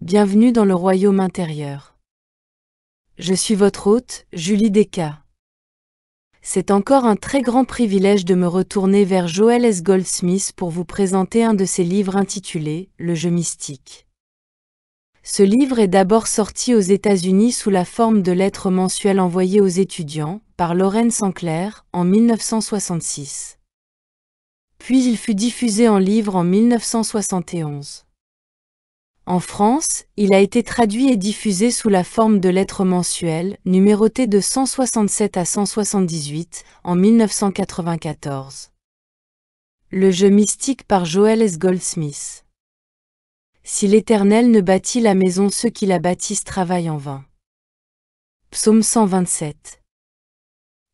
bienvenue dans le royaume intérieur. Je suis votre hôte, Julie Descas. C'est encore un très grand privilège de me retourner vers Joel S. Goldsmith pour vous présenter un de ses livres intitulé « Le jeu mystique ». Ce livre est d'abord sorti aux États-Unis sous la forme de lettres mensuelles envoyées aux étudiants, par Lauren Sanclair, en 1966. Puis il fut diffusé en livre en 1971. En France, il a été traduit et diffusé sous la forme de lettres mensuelles, numérotées de 167 à 178, en 1994. Le jeu mystique par Joel S. Goldsmith. Si l'Éternel ne bâtit la maison, ceux qui la bâtissent travaillent en vain. Psaume 127.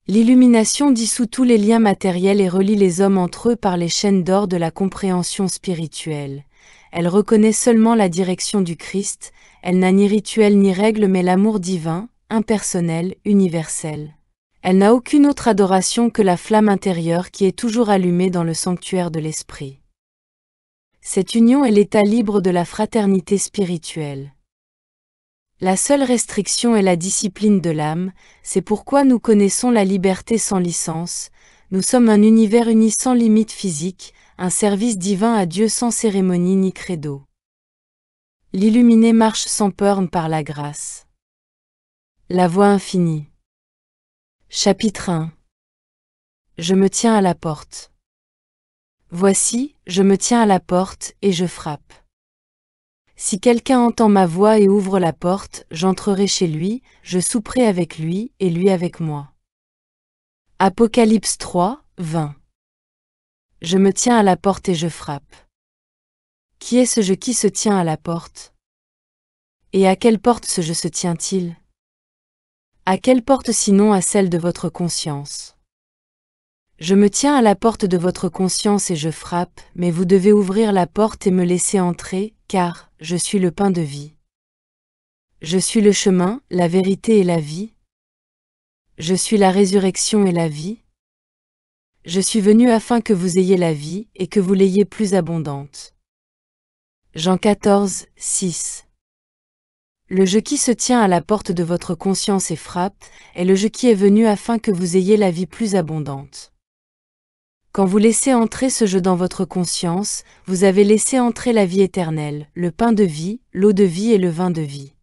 L'illumination dissout tous les liens matériels et relie les hommes entre eux par les chaînes d'or de la compréhension spirituelle. Elle reconnaît seulement la direction du Christ, elle n'a ni rituel ni règle mais l'amour divin, impersonnel, universel. Elle n'a aucune autre adoration que la flamme intérieure qui est toujours allumée dans le sanctuaire de l'esprit. Cette union est l'état libre de la fraternité spirituelle. La seule restriction est la discipline de l'âme, c'est pourquoi nous connaissons la liberté sans licence, nous sommes un univers uni sans limite physique, un service divin à Dieu sans cérémonie ni credo. L'illuminé marche sans peur par la grâce. La voie infinie. Chapitre 1. Je me tiens à la porte. Voici, je me tiens à la porte et je frappe. Si quelqu'un entend ma voix et ouvre la porte, j'entrerai chez lui, je souperai avec lui et lui avec moi. Apocalypse 3, 20. Je me tiens à la porte et je frappe. Qui est ce je qui se tient à la porte? Et à quelle porte ce je se tient-il? À quelle porte sinon à celle de votre conscience? Je me tiens à la porte de votre conscience et je frappe, mais vous devez ouvrir la porte et me laisser entrer, car je suis le pain de vie. Je suis le chemin, la vérité et la vie. Je suis la résurrection et la vie. Je suis venu afin que vous ayez la vie et que vous l'ayez plus abondante. Jean 14, 6. Le je qui se tient à la porte de votre conscience et frappe est le je qui est venu afin que vous ayez la vie plus abondante. Quand vous laissez entrer ce je dans votre conscience, vous avez laissé entrer la vie éternelle, le pain de vie, l'eau de vie et le vin de vie.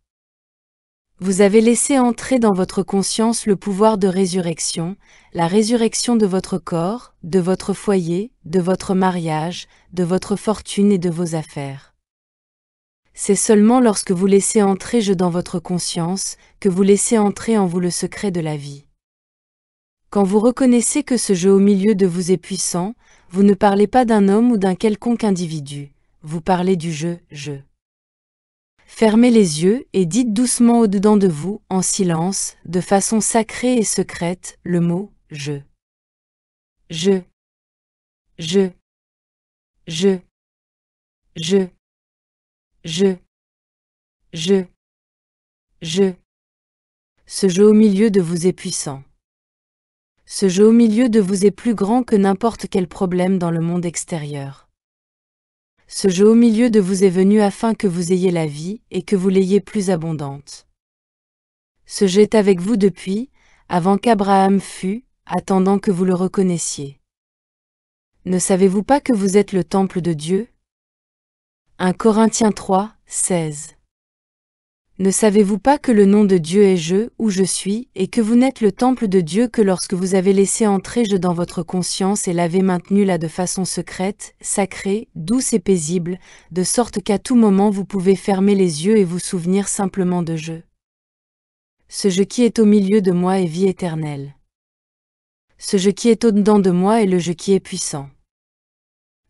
Vous avez laissé entrer dans votre conscience le pouvoir de résurrection, la résurrection de votre corps, de votre foyer, de votre mariage, de votre fortune et de vos affaires. C'est seulement lorsque vous laissez entrer je dans votre conscience, que vous laissez entrer en vous le secret de la vie. Quand vous reconnaissez que ce je au milieu de vous est puissant, vous ne parlez pas d'un homme ou d'un quelconque individu, vous parlez du je. Fermez les yeux et dites doucement au-dedans de vous, en silence, de façon sacrée et secrète, le mot « je ». Je. Je. Je. Je. Je. Je. Je. Ce je au milieu de vous est puissant. Ce je au milieu de vous est plus grand que n'importe quel problème dans le monde extérieur. Ce je au milieu de vous est venu afin que vous ayez la vie et que vous l'ayez plus abondante. Ce je est avec vous depuis, avant qu'Abraham fût, attendant que vous le reconnaissiez. Ne savez-vous pas que vous êtes le temple de Dieu? 1 Corinthiens 3, 16. Ne savez-vous pas que le nom de Dieu est je, où je suis, et que vous n'êtes le temple de Dieu que lorsque vous avez laissé entrer je dans votre conscience et l'avez maintenu là de façon secrète, sacrée, douce et paisible, de sorte qu'à tout moment vous pouvez fermer les yeux et vous souvenir simplement de je. Ce je qui est au milieu de moi est vie éternelle. Ce je qui est au-dedans de moi est le je qui est puissant.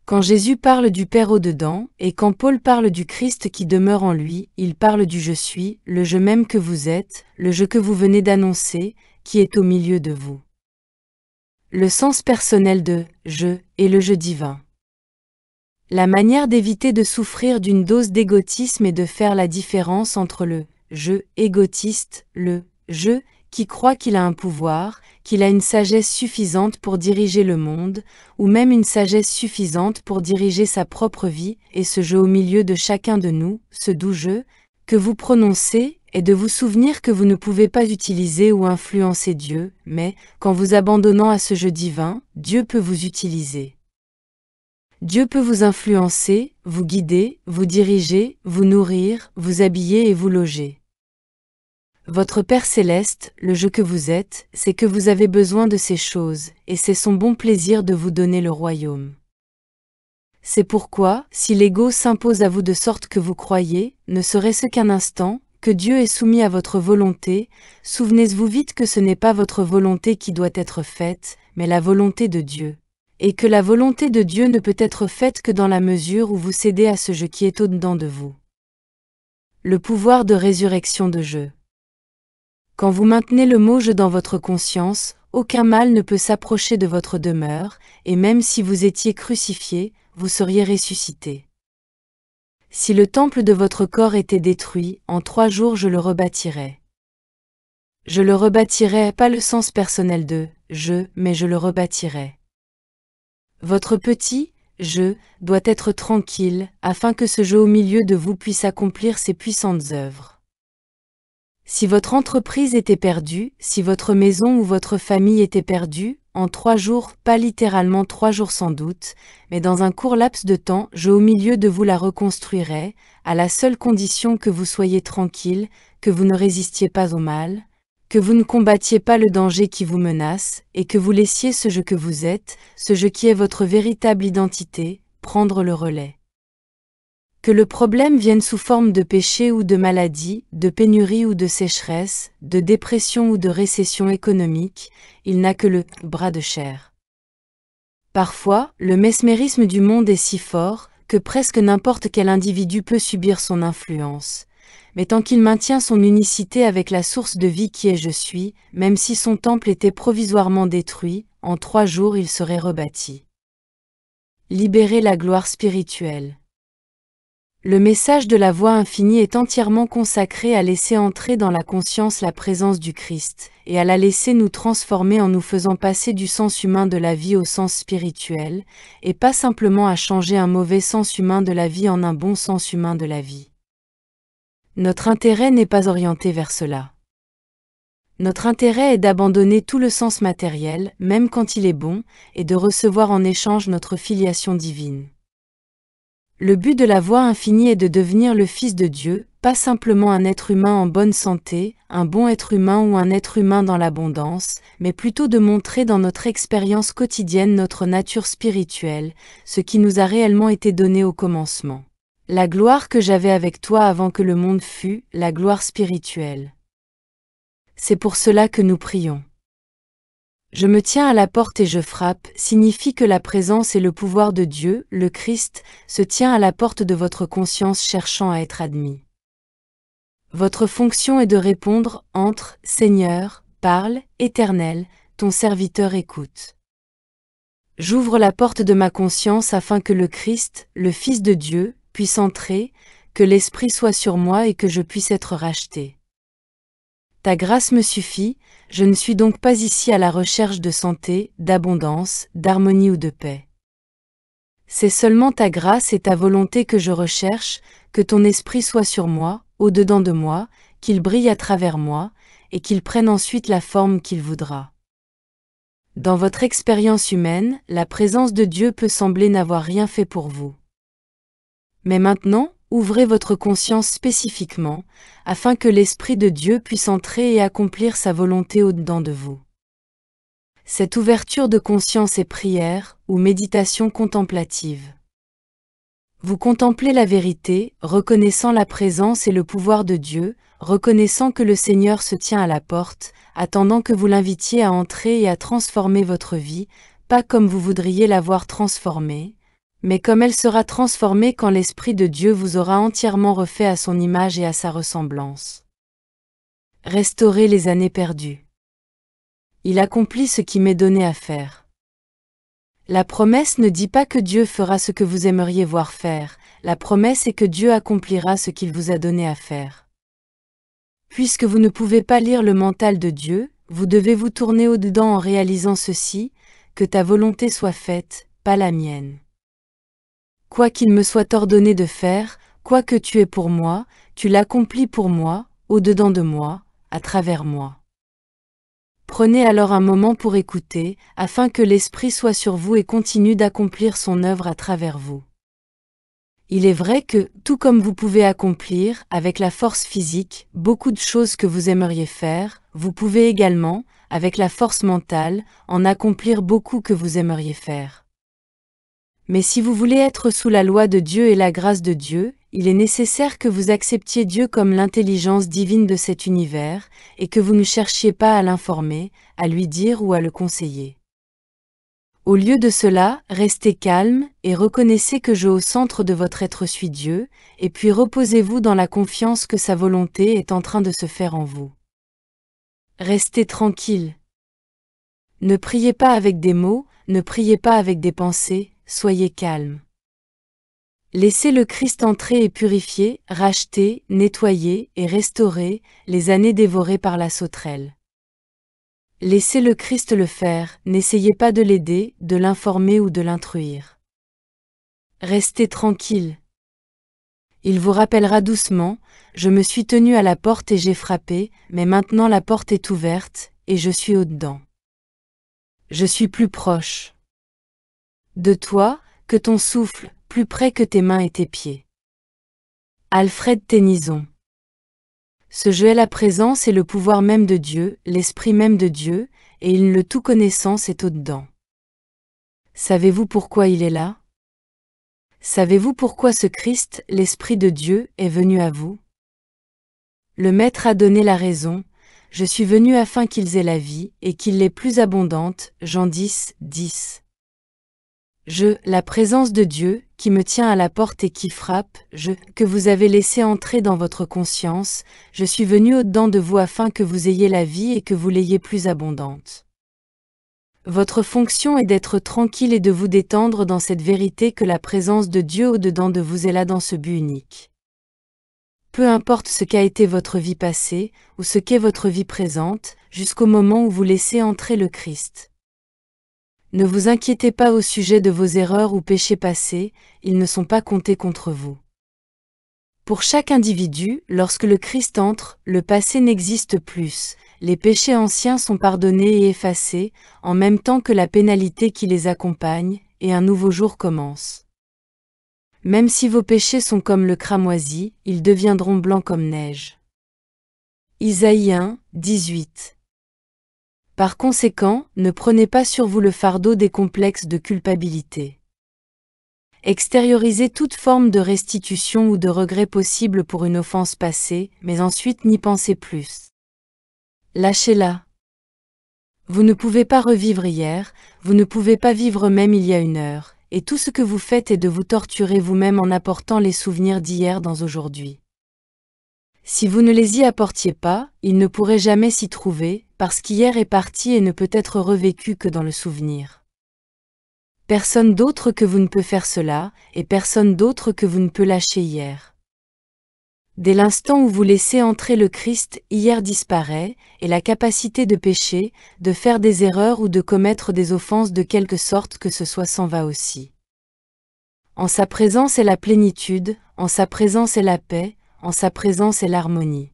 Quand Jésus parle du Père au-dedans, et quand Paul parle du Christ qui demeure en lui, il parle du je suis, le je même que vous êtes, le je que vous venez d'annoncer, qui est au milieu de vous. Le sens personnel de « je » est le je divin. La manière d'éviter de souffrir d'une dose d'égotisme est de faire la différence entre le « je » égotiste, le « je » qui croit qu'il a un pouvoir, qu'il a une sagesse suffisante pour diriger le monde, ou même une sagesse suffisante pour diriger sa propre vie, et ce je au milieu de chacun de nous, ce doux je, que vous prononcez est de vous souvenir que vous ne pouvez pas utiliser ou influencer Dieu, mais, qu'en vous abandonnant à ce jeu divin, Dieu peut vous utiliser. Dieu peut vous influencer, vous guider, vous diriger, vous nourrir, vous habiller et vous loger. Votre Père céleste, le jeu que vous êtes, sait que vous avez besoin de ces choses, et c'est son bon plaisir de vous donner le royaume. C'est pourquoi, si l'ego s'impose à vous de sorte que vous croyez, ne serait-ce qu'un instant, que Dieu est soumis à votre volonté, souvenez-vous vite que ce n'est pas votre volonté qui doit être faite, mais la volonté de Dieu. Et que la volonté de Dieu ne peut être faite que dans la mesure où vous cédez à ce jeu qui est au-dedans de vous. Le pouvoir de résurrection de jeu. Quand vous maintenez le mot « je » dans votre conscience, aucun mal ne peut s'approcher de votre demeure, et même si vous étiez crucifié, vous seriez ressuscité. Si le temple de votre corps était détruit, en 3 jours je le rebâtirai. Je le rebâtirai, pas le sens personnel de « je », mais je le rebâtirai. Votre petit « je » doit être tranquille, afin que ce jeu au milieu de vous puisse accomplir ses puissantes œuvres. Si votre entreprise était perdue, si votre maison ou votre famille était perdue, en 3 jours, pas littéralement 3 jours sans doute, mais dans un court laps de temps, je au milieu de vous la reconstruirai, à la seule condition que vous soyez tranquille, que vous ne résistiez pas au mal, que vous ne combattiez pas le danger qui vous menace, et que vous laissiez ce jeu que vous êtes, ce jeu qui est votre véritable identité, prendre le relais. Que le problème vienne sous forme de péché ou de maladie, de pénurie ou de sécheresse, de dépression ou de récession économique, il n'a que le bras de chair. Parfois, le mesmérisme du monde est si fort, que presque n'importe quel individu peut subir son influence. Mais tant qu'il maintient son unicité avec la source de vie qui est je suis, même si son temple était provisoirement détruit, en 3 jours il serait rebâti. Libérer la gloire spirituelle. Le message de la voix infinie est entièrement consacré à laisser entrer dans la conscience la présence du Christ, et à la laisser nous transformer en nous faisant passer du sens humain de la vie au sens spirituel, et pas simplement à changer un mauvais sens humain de la vie en un bon sens humain de la vie. Notre intérêt n'est pas orienté vers cela. Notre intérêt est d'abandonner tout le sens matériel, même quand il est bon, et de recevoir en échange notre filiation divine. Le but de la voie infinie est de devenir le Fils de Dieu, pas simplement un être humain en bonne santé, un bon être humain ou un être humain dans l'abondance, mais plutôt de montrer dans notre expérience quotidienne notre nature spirituelle, ce qui nous a réellement été donné au commencement. La gloire que j'avais avec toi avant que le monde fût, la gloire spirituelle. C'est pour cela que nous prions. Je me tiens à la porte et je frappe, signifie que la présence et le pouvoir de Dieu, le Christ, se tient à la porte de votre conscience cherchant à être admis. Votre fonction est de répondre, entre, Seigneur, parle, Éternel, ton serviteur écoute. J'ouvre la porte de ma conscience afin que le Christ, le Fils de Dieu, puisse entrer, que l'Esprit soit sur moi et que je puisse être racheté. Ta grâce me suffit, je ne suis donc pas ici à la recherche de santé, d'abondance, d'harmonie ou de paix. C'est seulement ta grâce et ta volonté que je recherche, que ton esprit soit sur moi, au-dedans de moi, qu'il brille à travers moi, et qu'il prenne ensuite la forme qu'il voudra. Dans votre expérience humaine, la présence de Dieu peut sembler n'avoir rien fait pour vous. Mais maintenant, ouvrez votre conscience spécifiquement, afin que l'Esprit de Dieu puisse entrer et accomplir sa volonté au-dedans de vous. Cette ouverture de conscience est prière, ou méditation contemplative. Vous contemplez la vérité, reconnaissant la présence et le pouvoir de Dieu, reconnaissant que le Seigneur se tient à la porte, attendant que vous l'invitiez à entrer et à transformer votre vie, pas comme vous voudriez la voir transformée, mais comme elle sera transformée quand l'Esprit de Dieu vous aura entièrement refait à son image et à sa ressemblance. Restaurer les années perdues. Il accomplit ce qui m'est donné à faire. La promesse ne dit pas que Dieu fera ce que vous aimeriez voir faire, la promesse est que Dieu accomplira ce qu'il vous a donné à faire. Puisque vous ne pouvez pas lire le mental de Dieu, vous devez vous tourner au-dedans en réalisant ceci, que ta volonté soit faite, pas la mienne. Quoi qu'il me soit ordonné de faire, quoi que tu aies pour moi, tu l'accomplis pour moi, au-dedans de moi, à travers moi. Prenez alors un moment pour écouter, afin que l'Esprit soit sur vous et continue d'accomplir son œuvre à travers vous. Il est vrai que, tout comme vous pouvez accomplir, avec la force physique, beaucoup de choses que vous aimeriez faire, vous pouvez également, avec la force mentale, en accomplir beaucoup que vous aimeriez faire. Mais si vous voulez être sous la loi de Dieu et la grâce de Dieu, il est nécessaire que vous acceptiez Dieu comme l'intelligence divine de cet univers, et que vous ne cherchiez pas à l'informer, à lui dire ou à le conseiller. Au lieu de cela, restez calme, et reconnaissez que je au centre de votre être suis Dieu, et puis reposez-vous dans la confiance que sa volonté est en train de se faire en vous. Restez tranquille. Ne priez pas avec des mots, ne priez pas avec des pensées, soyez calme. Laissez le Christ entrer et purifier, racheter, nettoyer et restaurer les années dévorées par la sauterelle. Laissez le Christ le faire, n'essayez pas de l'aider, de l'informer ou de l'instruire. Restez tranquille. Il vous rappellera doucement, je me suis tenu à la porte et j'ai frappé, mais maintenant la porte est ouverte, et je suis au-dedans. Je suis plus proche de toi, que ton souffle, plus près que tes mains et tes pieds. Alfred Tennyson. Ce jeu est la présence et le pouvoir même de Dieu, l'esprit même de Dieu, et il le tout connaissance est au-dedans. Savez-vous pourquoi il est là? Savez-vous pourquoi ce Christ, l'Esprit de Dieu, est venu à vous? Le Maître a donné la raison, je suis venu afin qu'ils aient la vie, et qu'ils l'aient plus abondante, Jean 10, 10. La présence de Dieu, qui me tient à la porte et qui frappe, que vous avez laissé entrer dans votre conscience, je suis venu au-dedans de vous afin que vous ayez la vie et que vous l'ayez plus abondante. Votre fonction est d'être tranquille et de vous détendre dans cette vérité que la présence de Dieu au-dedans de vous est là dans ce but unique. Peu importe ce qu'a été votre vie passée, ou ce qu'est votre vie présente, jusqu'au moment où vous laissez entrer le Christ. Ne vous inquiétez pas au sujet de vos erreurs ou péchés passés, ils ne sont pas comptés contre vous. Pour chaque individu, lorsque le Christ entre, le passé n'existe plus, les péchés anciens sont pardonnés et effacés, en même temps que la pénalité qui les accompagne, et un nouveau jour commence. Même si vos péchés sont comme le cramoisi, ils deviendront blancs comme neige. Isaïe 1, 18. Par conséquent, ne prenez pas sur vous le fardeau des complexes de culpabilité. Extériorisez toute forme de restitution ou de regret possible pour une offense passée, mais ensuite n'y pensez plus. Lâchez-la. Vous ne pouvez pas revivre hier, vous ne pouvez pas vivre même il y a 1 heure, et tout ce que vous faites est de vous torturer vous-même en apportant les souvenirs d'hier dans aujourd'hui. Si vous ne les y apportiez pas, ils ne pourraient jamais s'y trouver, parce qu'hier est parti et ne peut être revécu que dans le souvenir. Personne d'autre que vous ne peut faire cela, et personne d'autre que vous ne peut lâcher hier. Dès l'instant où vous laissez entrer le Christ, hier disparaît, et la capacité de pécher, de faire des erreurs ou de commettre des offenses de quelque sorte que ce soit s'en va aussi. En sa présence est la plénitude, en sa présence est la paix, en sa présence est l'harmonie.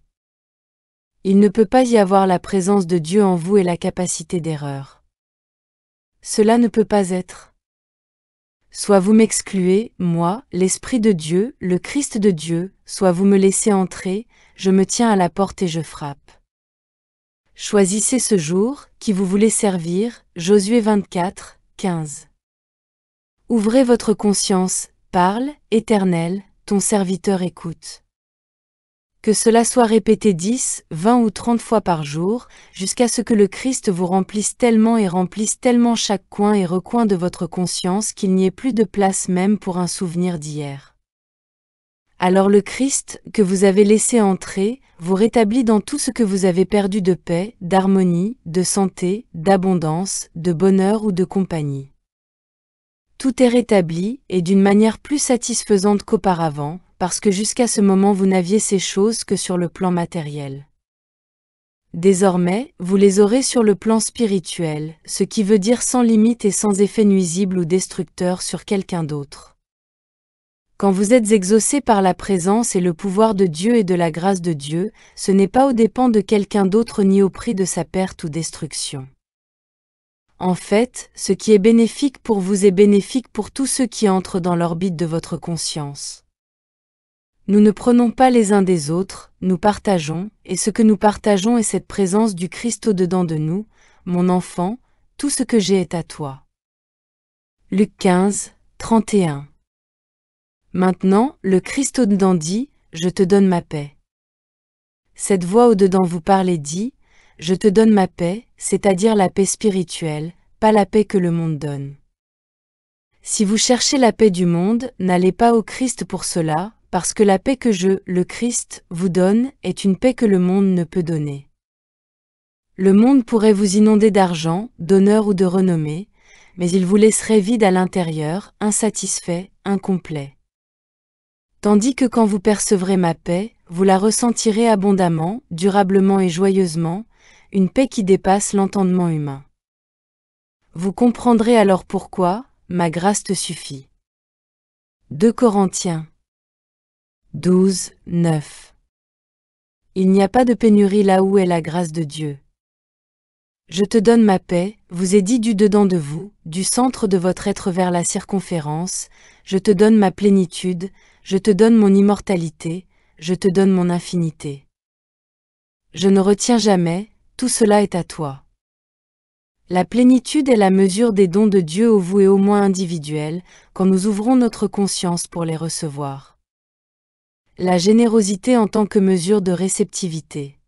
Il ne peut pas y avoir la présence de Dieu en vous et la capacité d'erreur. Cela ne peut pas être. Soit vous m'excluez, moi, l'Esprit de Dieu, le Christ de Dieu, soit vous me laissez entrer, je me tiens à la porte et je frappe. Choisissez ce jour, qui vous voulez servir, Josué 24, 15. Ouvrez votre conscience, parle, Éternel, ton serviteur écoute. Que cela soit répété 10, 20 ou 30 fois par jour, jusqu'à ce que le Christ vous remplisse tellement et remplisse tellement chaque coin et recoin de votre conscience qu'il n'y ait plus de place même pour un souvenir d'hier. Alors le Christ, que vous avez laissé entrer, vous rétablit dans tout ce que vous avez perdu de paix, d'harmonie, de santé, d'abondance, de bonheur ou de compagnie. Tout est rétabli, et d'une manière plus satisfaisante qu'auparavant, parce que jusqu'à ce moment vous n'aviez ces choses que sur le plan matériel. Désormais, vous les aurez sur le plan spirituel, ce qui veut dire sans limite et sans effet nuisible ou destructeur sur quelqu'un d'autre. Quand vous êtes exaucé par la présence et le pouvoir de Dieu et de la grâce de Dieu, ce n'est pas aux dépens de quelqu'un d'autre ni au prix de sa perte ou destruction. En fait, ce qui est bénéfique pour vous est bénéfique pour tous ceux qui entrent dans l'orbite de votre conscience. Nous ne prenons pas les uns des autres, nous partageons, et ce que nous partageons est cette présence du Christ au-dedans de nous, mon enfant, tout ce que j'ai est à toi. Luc 15, 31. Maintenant, le Christ au-dedans dit, je te donne ma paix. Cette voix au-dedans vous parle et dit, je te donne ma paix, c'est-à-dire la paix spirituelle, pas la paix que le monde donne. Si vous cherchez la paix du monde, n'allez pas au Christ pour cela, parce que la paix que je, le Christ, vous donne, est une paix que le monde ne peut donner. Le monde pourrait vous inonder d'argent, d'honneur ou de renommée, mais il vous laisserait vide à l'intérieur, insatisfait, incomplet. Tandis que quand vous percevrez ma paix, vous la ressentirez abondamment, durablement et joyeusement, une paix qui dépasse l'entendement humain. Vous comprendrez alors pourquoi, ma grâce te suffit. 2 Corinthiens 12, 9. Il n'y a pas de pénurie là où est la grâce de Dieu. Je te donne ma paix, vous est dit du dedans de vous, du centre de votre être vers la circonférence, je te donne ma plénitude, je te donne mon immortalité, je te donne mon infinité. Je ne retiens jamais, tout cela est à toi. La plénitude est la mesure des dons de Dieu au vous et au moi individuels, quand nous ouvrons notre conscience pour les recevoir. La générosité en tant que mesure de réceptivité.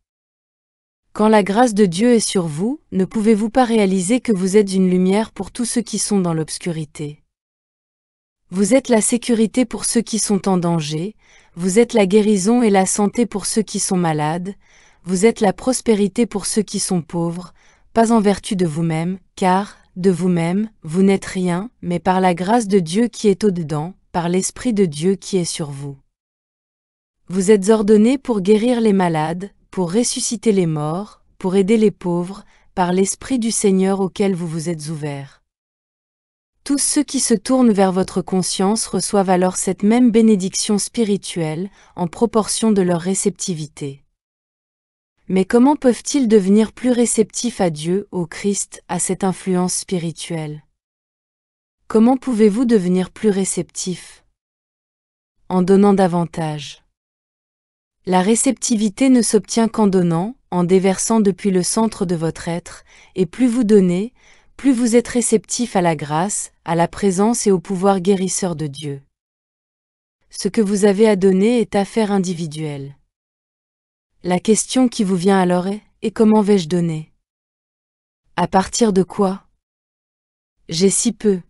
Quand la grâce de Dieu est sur vous, ne pouvez-vous pas réaliser que vous êtes une lumière pour tous ceux qui sont dans l'obscurité? Vous êtes la sécurité pour ceux qui sont en danger, vous êtes la guérison et la santé pour ceux qui sont malades, vous êtes la prospérité pour ceux qui sont pauvres, pas en vertu de vous-même, car, de vous-même, vous n'êtes rien, mais par la grâce de Dieu qui est au-dedans, par l'Esprit de Dieu qui est sur vous. Vous êtes ordonnés pour guérir les malades, pour ressusciter les morts, pour aider les pauvres, par l'Esprit du Seigneur auquel vous vous êtes ouverts. Tous ceux qui se tournent vers votre conscience reçoivent alors cette même bénédiction spirituelle, en proportion de leur réceptivité. Mais comment peuvent-ils devenir plus réceptifs à Dieu, au Christ, à cette influence spirituelle? Comment pouvez-vous devenir plus réceptifs? En donnant davantage. La réceptivité ne s'obtient qu'en donnant, en déversant depuis le centre de votre être, et plus vous donnez, plus vous êtes réceptif à la grâce, à la présence et au pouvoir guérisseur de Dieu. Ce que vous avez à donner est affaire individuelle. La question qui vous vient alors est, et comment vais-je donner? À partir de quoi? J'ai si peu.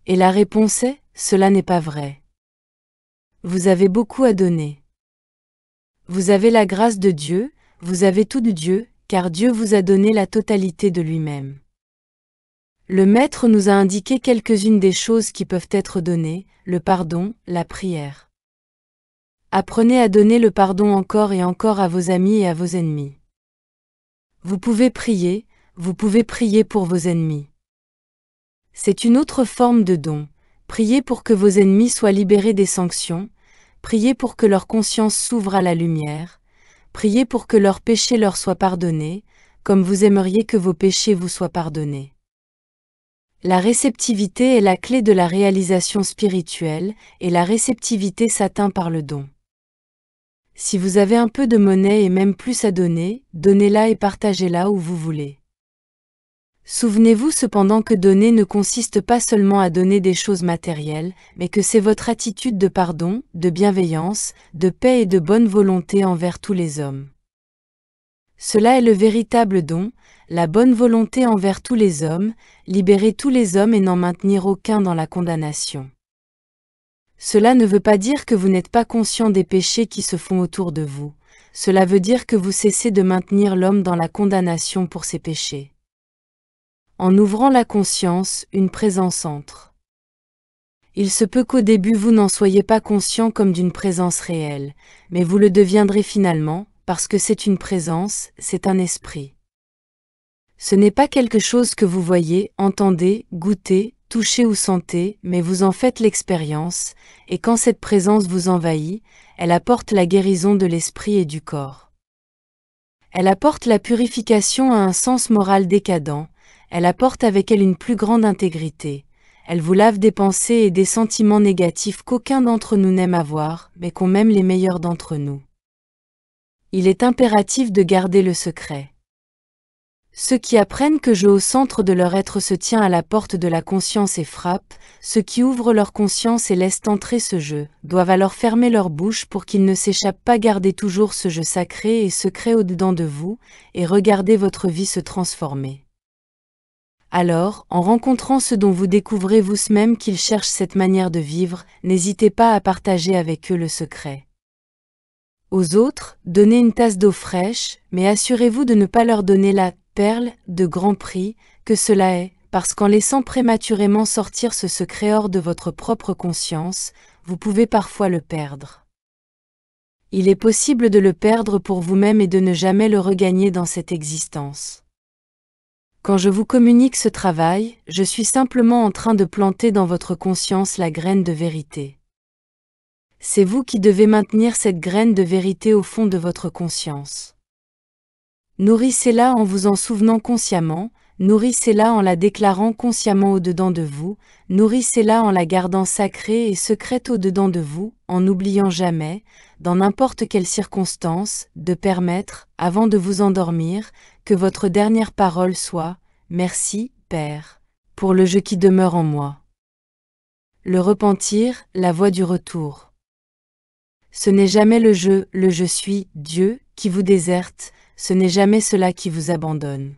Et la réponse est, cela n'est pas vrai. Vous avez beaucoup à donner. Vous avez la grâce de Dieu, vous avez tout de Dieu, car Dieu vous a donné la totalité de lui-même. Le Maître nous a indiqué quelques-unes des choses qui peuvent être données, le pardon, la prière. Apprenez à donner le pardon encore et encore à vos amis et à vos ennemis. Vous pouvez prier pour vos ennemis. C'est une autre forme de don, priez pour que vos ennemis soient libérés des sanctions, priez pour que leur conscience s'ouvre à la lumière, priez pour que leurs péchés leur soient pardonnés, comme vous aimeriez que vos péchés vous soient pardonnés. La réceptivité est la clé de la réalisation spirituelle, et la réceptivité s'atteint par le don. Si vous avez un peu de monnaie et même plus à donner, donnez-la et partagez-la où vous voulez. Souvenez-vous cependant que donner ne consiste pas seulement à donner des choses matérielles, mais que c'est votre attitude de pardon, de bienveillance, de paix et de bonne volonté envers tous les hommes. Cela est le véritable don, la bonne volonté envers tous les hommes, libérer tous les hommes et n'en maintenir aucun dans la condamnation. Cela ne veut pas dire que vous n'êtes pas conscient des péchés qui se font autour de vous, cela veut dire que vous cessez de maintenir l'homme dans la condamnation pour ses péchés. En ouvrant la conscience, une présence entre. Il se peut qu'au début vous n'en soyez pas conscient comme d'une présence réelle, mais vous le deviendrez finalement, parce que c'est une présence, c'est un esprit. Ce n'est pas quelque chose que vous voyez, entendez, goûtez, touchez ou sentez, mais vous en faites l'expérience, et quand cette présence vous envahit, elle apporte la guérison de l'esprit et du corps. Elle apporte la purification à un sens moral décadent, elle apporte avec elle une plus grande intégrité, elle vous lave des pensées et des sentiments négatifs qu'aucun d'entre nous n'aime avoir, mais qu'ont même les meilleurs d'entre nous. Il est impératif de garder le secret. Ceux qui apprennent que je au centre de leur être se tient à la porte de la conscience et frappe, ceux qui ouvrent leur conscience et laissent entrer ce jeu, doivent alors fermer leur bouche pour qu'il ne s'échappe pas. Gardez toujours ce jeu sacré et secret au-dedans de vous, et regardez votre vie se transformer. Alors, en rencontrant ceux dont vous découvrez vous-même qu'ils cherchent cette manière de vivre, n'hésitez pas à partager avec eux le secret. Aux autres, donnez une tasse d'eau fraîche, mais assurez-vous de ne pas leur donner la perle de grand prix que cela est, parce qu'en laissant prématurément sortir ce secret hors de votre propre conscience, vous pouvez parfois le perdre. Il est possible de le perdre pour vous-même et de ne jamais le regagner dans cette existence. Quand je vous communique ce travail, je suis simplement en train de planter dans votre conscience la graine de vérité. C'est vous qui devez maintenir cette graine de vérité au fond de votre conscience. Nourrissez-la en vous en souvenant consciemment, nourrissez-la en la déclarant consciemment au-dedans de vous, nourrissez-la en la gardant sacrée et secrète au-dedans de vous, en n'oubliant jamais, dans n'importe quelle circonstance, de permettre, avant de vous endormir, que votre dernière parole soit « Merci, Père, pour le je qui demeure en moi ». Le repentir, la voie du retour. Ce n'est jamais le je suis, Dieu, qui vous déserte, ce n'est jamais cela qui vous abandonne.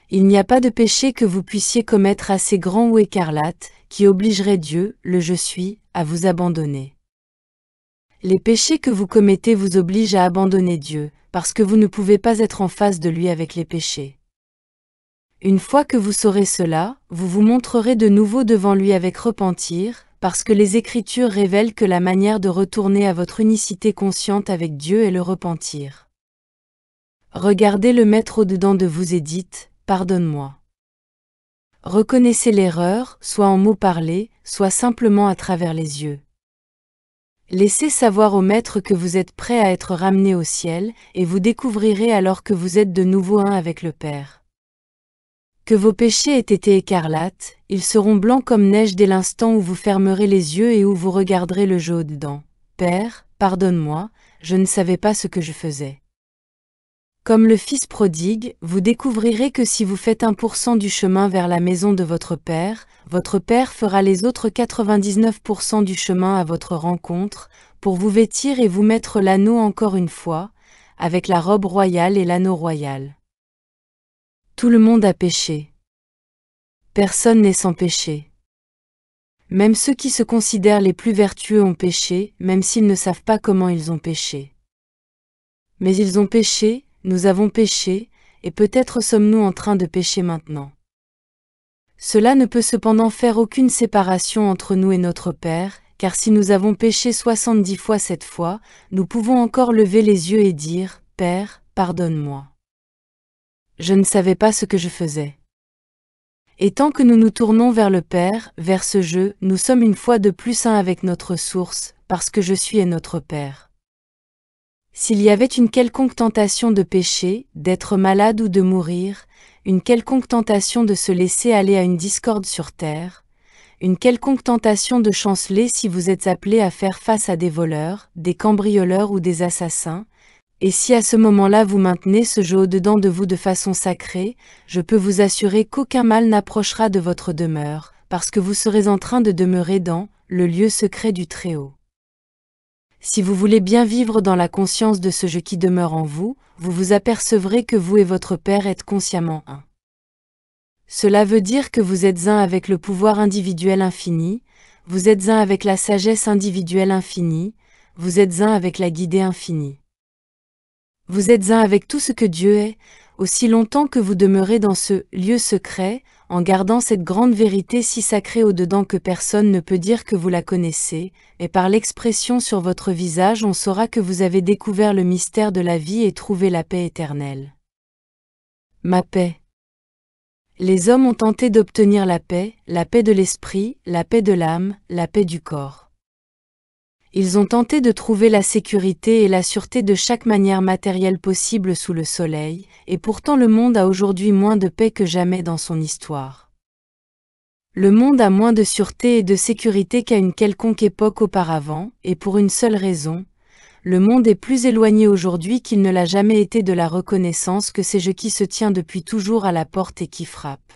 Il n'y a pas de péché que vous puissiez commettre assez grand ou écarlate, qui obligerait Dieu, le je suis, à vous abandonner. Les péchés que vous commettez vous obligent à abandonner Dieu, parce que vous ne pouvez pas être en face de lui avec les péchés. Une fois que vous saurez cela, vous vous montrerez de nouveau devant lui avec repentir, parce que les Écritures révèlent que la manière de retourner à votre unicité consciente avec Dieu est le repentir. Regardez le Maître au-dedans de vous et dites « Pardonne-moi ». Reconnaissez l'erreur, soit en mots parlés, soit simplement à travers les yeux. Laissez savoir au Maître que vous êtes prêt à être ramené au ciel, et vous découvrirez alors que vous êtes de nouveau un avec le Père. Que vos péchés aient été écarlates, ils seront blancs comme neige dès l'instant où vous fermerez les yeux et où vous regarderez le jeu au-dedans. Père, pardonne-moi, je ne savais pas ce que je faisais. Comme le Fils prodigue, vous découvrirez que si vous faites 1% du chemin vers la maison de votre Père fera les autres 99% du chemin à votre rencontre, pour vous vêtir et vous mettre l'anneau encore une fois, avec la robe royale et l'anneau royal. Tout le monde a péché. Personne n'est sans péché. Même ceux qui se considèrent les plus vertueux ont péché, même s'ils ne savent pas comment ils ont péché. Mais ils ont péché, nous avons péché, et peut-être sommes-nous en train de pécher maintenant. Cela ne peut cependant faire aucune séparation entre nous et notre Père, car si nous avons péché 70 fois cette fois, nous pouvons encore lever les yeux et dire « Père, pardonne-moi. Je ne savais pas ce que je faisais. » Et tant que nous nous tournons vers le Père, vers ce jeu, nous sommes une fois de plus un avec notre source, parce que je suis et notre Père. S'il y avait une quelconque tentation de pécher, d'être malade ou de mourir, une quelconque tentation de se laisser aller à une discorde sur terre, une quelconque tentation de chanceler si vous êtes appelé à faire face à des voleurs, des cambrioleurs ou des assassins, et si à ce moment-là vous maintenez ce jeu au-dedans de vous de façon sacrée, je peux vous assurer qu'aucun mal n'approchera de votre demeure, parce que vous serez en train de demeurer dans le lieu secret du Très-Haut. Si vous voulez bien vivre dans la conscience de ce je qui demeure en vous, vous vous apercevrez que vous et votre Père êtes consciemment un. Cela veut dire que vous êtes un avec le pouvoir individuel infini, vous êtes un avec la sagesse individuelle infinie, vous êtes un avec la guidée infinie. Vous êtes un avec tout ce que Dieu est, aussi longtemps que vous demeurez dans ce lieu secret, en gardant cette grande vérité si sacrée au-dedans que personne ne peut dire que vous la connaissez, et par l'expression sur votre visage on saura que vous avez découvert le mystère de la vie et trouvé la paix éternelle. Ma paix. Les hommes ont tenté d'obtenir la paix de l'esprit, la paix de l'âme, la paix du corps. Ils ont tenté de trouver la sécurité et la sûreté de chaque manière matérielle possible sous le soleil, et pourtant le monde a aujourd'hui moins de paix que jamais dans son histoire. Le monde a moins de sûreté et de sécurité qu'à une quelconque époque auparavant, et pour une seule raison, le monde est plus éloigné aujourd'hui qu'il ne l'a jamais été de la reconnaissance que c'est je qui se tient depuis toujours à la porte et qui frappe.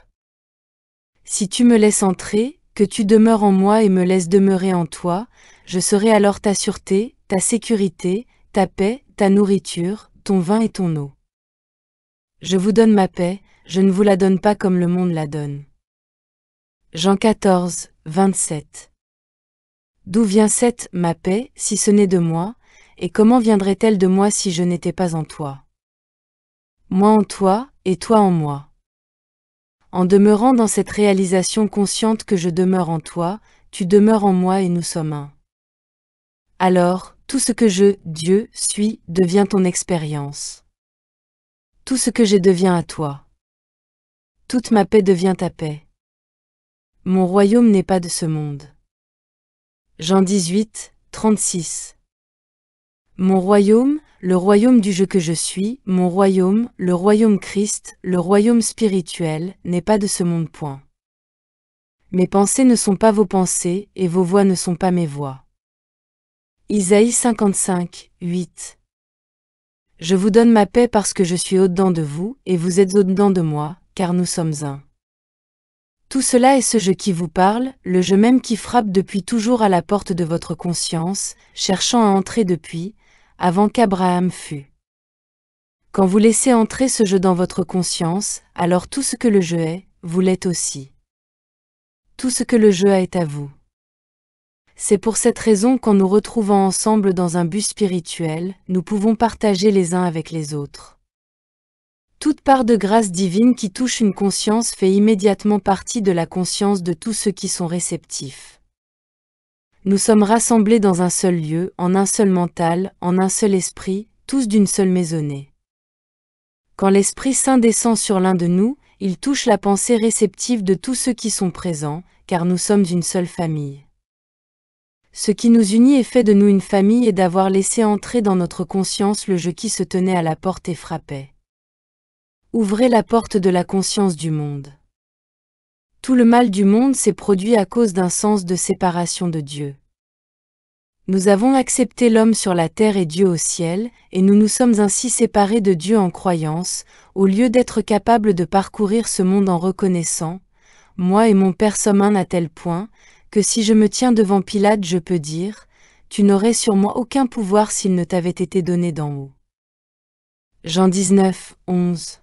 Si tu me laisses entrer, que tu demeures en moi et me laisses demeurer en toi, je serai alors ta sûreté, ta sécurité, ta paix, ta nourriture, ton vin et ton eau. Je vous donne ma paix, je ne vous la donne pas comme le monde la donne. Jean 14, 27. D'où vient cette, ma paix, si ce n'est de moi, et comment viendrait-elle de moi si je n'étais pas en toi? Moi en toi, et toi en moi. En demeurant dans cette réalisation consciente que je demeure en toi, tu demeures en moi et nous sommes un. Alors, tout ce que je, Dieu, suis, devient ton expérience. Tout ce que je deviens à toi. Toute ma paix devient ta paix. Mon royaume n'est pas de ce monde. Jean 18, 36. Mon royaume, le royaume du je que je suis, mon royaume, le royaume Christ, le royaume spirituel, n'est pas de ce monde point. Mes pensées ne sont pas vos pensées, et vos voix ne sont pas mes voix. Isaïe 55, 8. Je vous donne ma paix parce que je suis au-dedans de vous, et vous êtes au-dedans de moi, car nous sommes un. Tout cela est ce je qui vous parle, le je même qui frappe depuis toujours à la porte de votre conscience, cherchant à entrer depuis, avant qu'Abraham fût. Quand vous laissez entrer ce je dans votre conscience, alors tout ce que le je est, vous l'êtes aussi. Tout ce que le je a est à vous. C'est pour cette raison qu'en nous retrouvant ensemble dans un but spirituel, nous pouvons partager les uns avec les autres. Toute part de grâce divine qui touche une conscience fait immédiatement partie de la conscience de tous ceux qui sont réceptifs. Nous sommes rassemblés dans un seul lieu, en un seul mental, en un seul esprit, tous d'une seule maisonnée. Quand l'Esprit Saint descend sur l'un de nous, il touche la pensée réceptive de tous ceux qui sont présents, car nous sommes une seule famille. Ce qui nous unit et fait de nous une famille est d'avoir laissé entrer dans notre conscience le je qui se tenait à la porte et frappait. Ouvrez la porte de la conscience du monde. Tout le mal du monde s'est produit à cause d'un sens de séparation de Dieu. Nous avons accepté l'homme sur la terre et Dieu au ciel, et nous nous sommes ainsi séparés de Dieu en croyance, au lieu d'être capables de parcourir ce monde en reconnaissant, moi et mon Père sommes un à tel point, que si je me tiens devant Pilate je peux dire, tu n'aurais sur moi aucun pouvoir s'il ne t'avait été donné d'en haut. Jean 19, 11.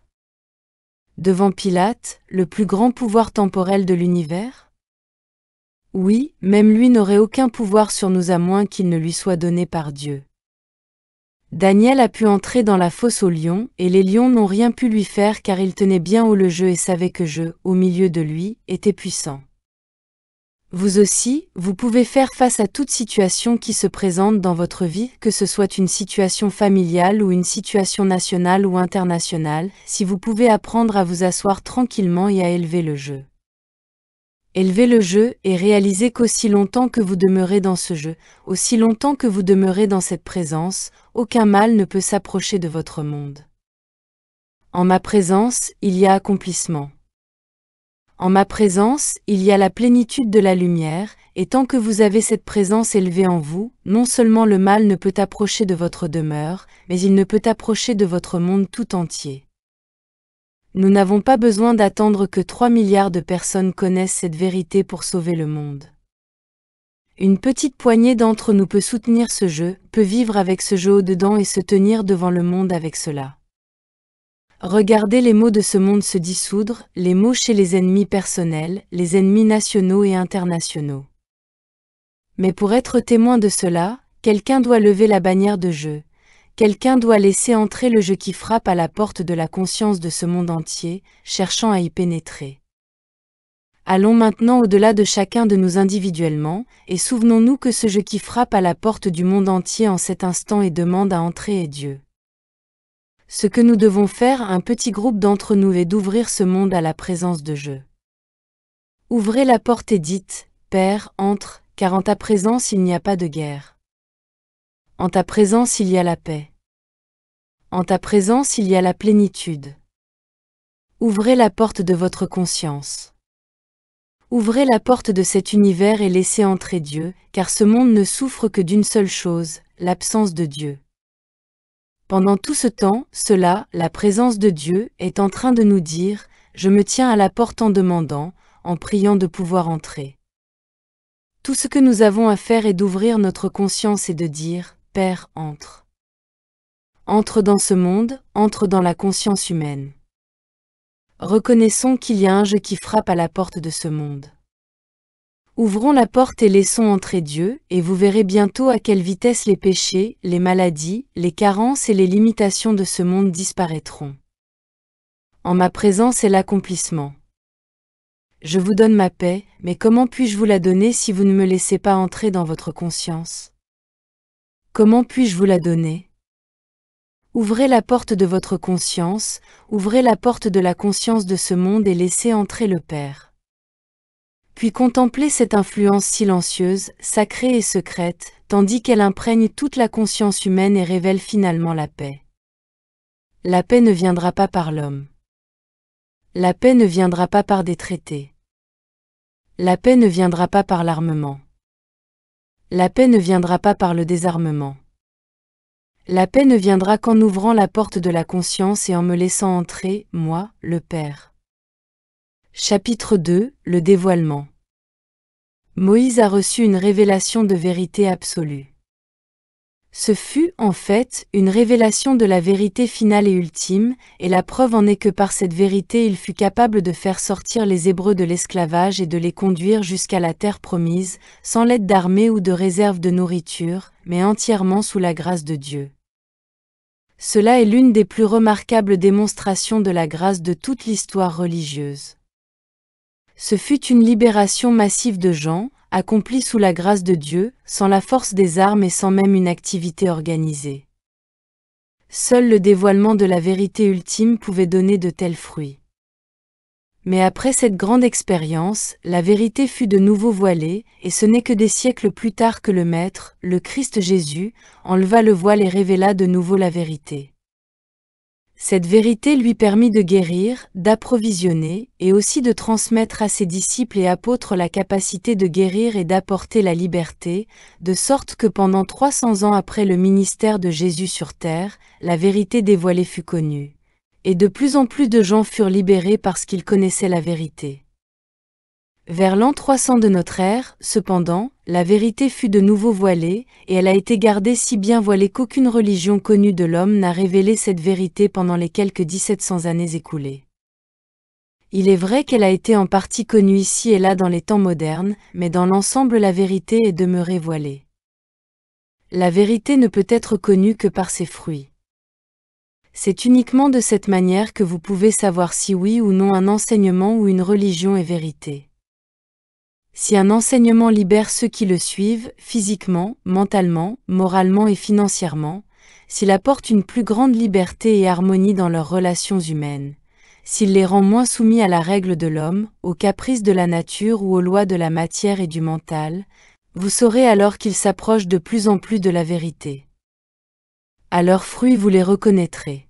Devant Pilate, le plus grand pouvoir temporel de l'univers? Oui, même lui n'aurait aucun pouvoir sur nous à moins qu'il ne lui soit donné par Dieu. Daniel a pu entrer dans la fosse aux lions, et les lions n'ont rien pu lui faire car il tenait bien haut le jeu et savait que je, au milieu de lui, était puissant. Vous aussi, vous pouvez faire face à toute situation qui se présente dans votre vie, que ce soit une situation familiale ou une situation nationale ou internationale, si vous pouvez apprendre à vous asseoir tranquillement et à élever le jeu. Élevez le jeu et réalisez qu'aussi longtemps que vous demeurez dans ce jeu, aussi longtemps que vous demeurez dans cette présence, aucun mal ne peut s'approcher de votre monde. En ma présence, il y a accomplissement. En ma présence, il y a la plénitude de la lumière, et tant que vous avez cette présence élevée en vous, non seulement le mal ne peut approcher de votre demeure, mais il ne peut approcher de votre monde tout entier. Nous n'avons pas besoin d'attendre que 3 milliards de personnes connaissent cette vérité pour sauver le monde. Une petite poignée d'entre nous peut soutenir ce jeu, peut vivre avec ce jeu au-dedans et se tenir devant le monde avec cela. Regardez les maux de ce monde se dissoudre, les maux chez les ennemis personnels, les ennemis nationaux et internationaux. Mais pour être témoin de cela, quelqu'un doit lever la bannière de jeu, quelqu'un doit laisser entrer le jeu qui frappe à la porte de la conscience de ce monde entier, cherchant à y pénétrer. Allons maintenant au-delà de chacun de nous individuellement, et souvenons-nous que ce jeu qui frappe à la porte du monde entier en cet instant et demande à entrer est Dieu. Ce que nous devons faire, un petit groupe d'entre nous, est d'ouvrir ce monde à la présence de Dieu. Ouvrez la porte et dites, Père, entre, car en ta présence il n'y a pas de guerre. En ta présence il y a la paix. En ta présence il y a la plénitude. Ouvrez la porte de votre conscience. Ouvrez la porte de cet univers et laissez entrer Dieu, car ce monde ne souffre que d'une seule chose, l'absence de Dieu. Pendant tout ce temps, la présence de Dieu, est en train de nous dire, je me tiens à la porte en demandant, en priant de pouvoir entrer. Tout ce que nous avons à faire est d'ouvrir notre conscience et de dire, Père, entre. Entre dans ce monde, entre dans la conscience humaine. Reconnaissons qu'il y a un jeu qui frappe à la porte de ce monde. Ouvrons la porte et laissons entrer Dieu, et vous verrez bientôt à quelle vitesse les péchés, les maladies, les carences et les limitations de ce monde disparaîtront. En ma présence est l'accomplissement. Je vous donne ma paix, mais comment puis-je vous la donner si vous ne me laissez pas entrer dans votre conscience? Comment puis-je vous la donner? Ouvrez la porte de votre conscience, ouvrez la porte de la conscience de ce monde et laissez entrer le Père. Puis contemplez cette influence silencieuse, sacrée et secrète, tandis qu'elle imprègne toute la conscience humaine et révèle finalement la paix. La paix ne viendra pas par l'homme. La paix ne viendra pas par des traités. La paix ne viendra pas par l'armement. La paix ne viendra pas par le désarmement. La paix ne viendra qu'en ouvrant la porte de la conscience et en me laissant entrer, moi, le Père. Chapitre 2, le dévoilement. Moïse a reçu une révélation de vérité absolue. Ce fut, en fait, une révélation de la vérité finale et ultime, et la preuve en est que par cette vérité il fut capable de faire sortir les Hébreux de l'esclavage et de les conduire jusqu'à la terre promise, sans l'aide d'armées ou de réserves de nourriture, mais entièrement sous la grâce de Dieu. Cela est l'une des plus remarquables démonstrations de la grâce de toute l'histoire religieuse. Ce fut une libération massive de gens, accomplie sous la grâce de Dieu, sans la force des armes et sans même une activité organisée. Seul le dévoilement de la vérité ultime pouvait donner de tels fruits. Mais après cette grande expérience, la vérité fut de nouveau voilée, et ce n'est que des siècles plus tard que le Maître, le Christ Jésus, enleva le voile et révéla de nouveau la vérité. Cette vérité lui permit de guérir, d'approvisionner, et aussi de transmettre à ses disciples et apôtres la capacité de guérir et d'apporter la liberté, de sorte que pendant 300 ans après le ministère de Jésus sur terre, la vérité dévoilée fut connue. Et de plus en plus de gens furent libérés parce qu'ils connaissaient la vérité. Vers l'an 300 de notre ère, cependant, la vérité fut de nouveau voilée, et elle a été gardée si bien voilée qu'aucune religion connue de l'homme n'a révélé cette vérité pendant les quelques 1700 années écoulées. Il est vrai qu'elle a été en partie connue ici et là dans les temps modernes, mais dans l'ensemble la vérité est demeurée voilée. La vérité ne peut être connue que par ses fruits. C'est uniquement de cette manière que vous pouvez savoir si oui ou non un enseignement ou une religion est vérité. Si un enseignement libère ceux qui le suivent, physiquement, mentalement, moralement et financièrement, s'il apporte une plus grande liberté et harmonie dans leurs relations humaines, s'il les rend moins soumis à la règle de l'homme, aux caprices de la nature ou aux lois de la matière et du mental, vous saurez alors qu'ils s'approchent de plus en plus de la vérité. À leurs fruits vous les reconnaîtrez.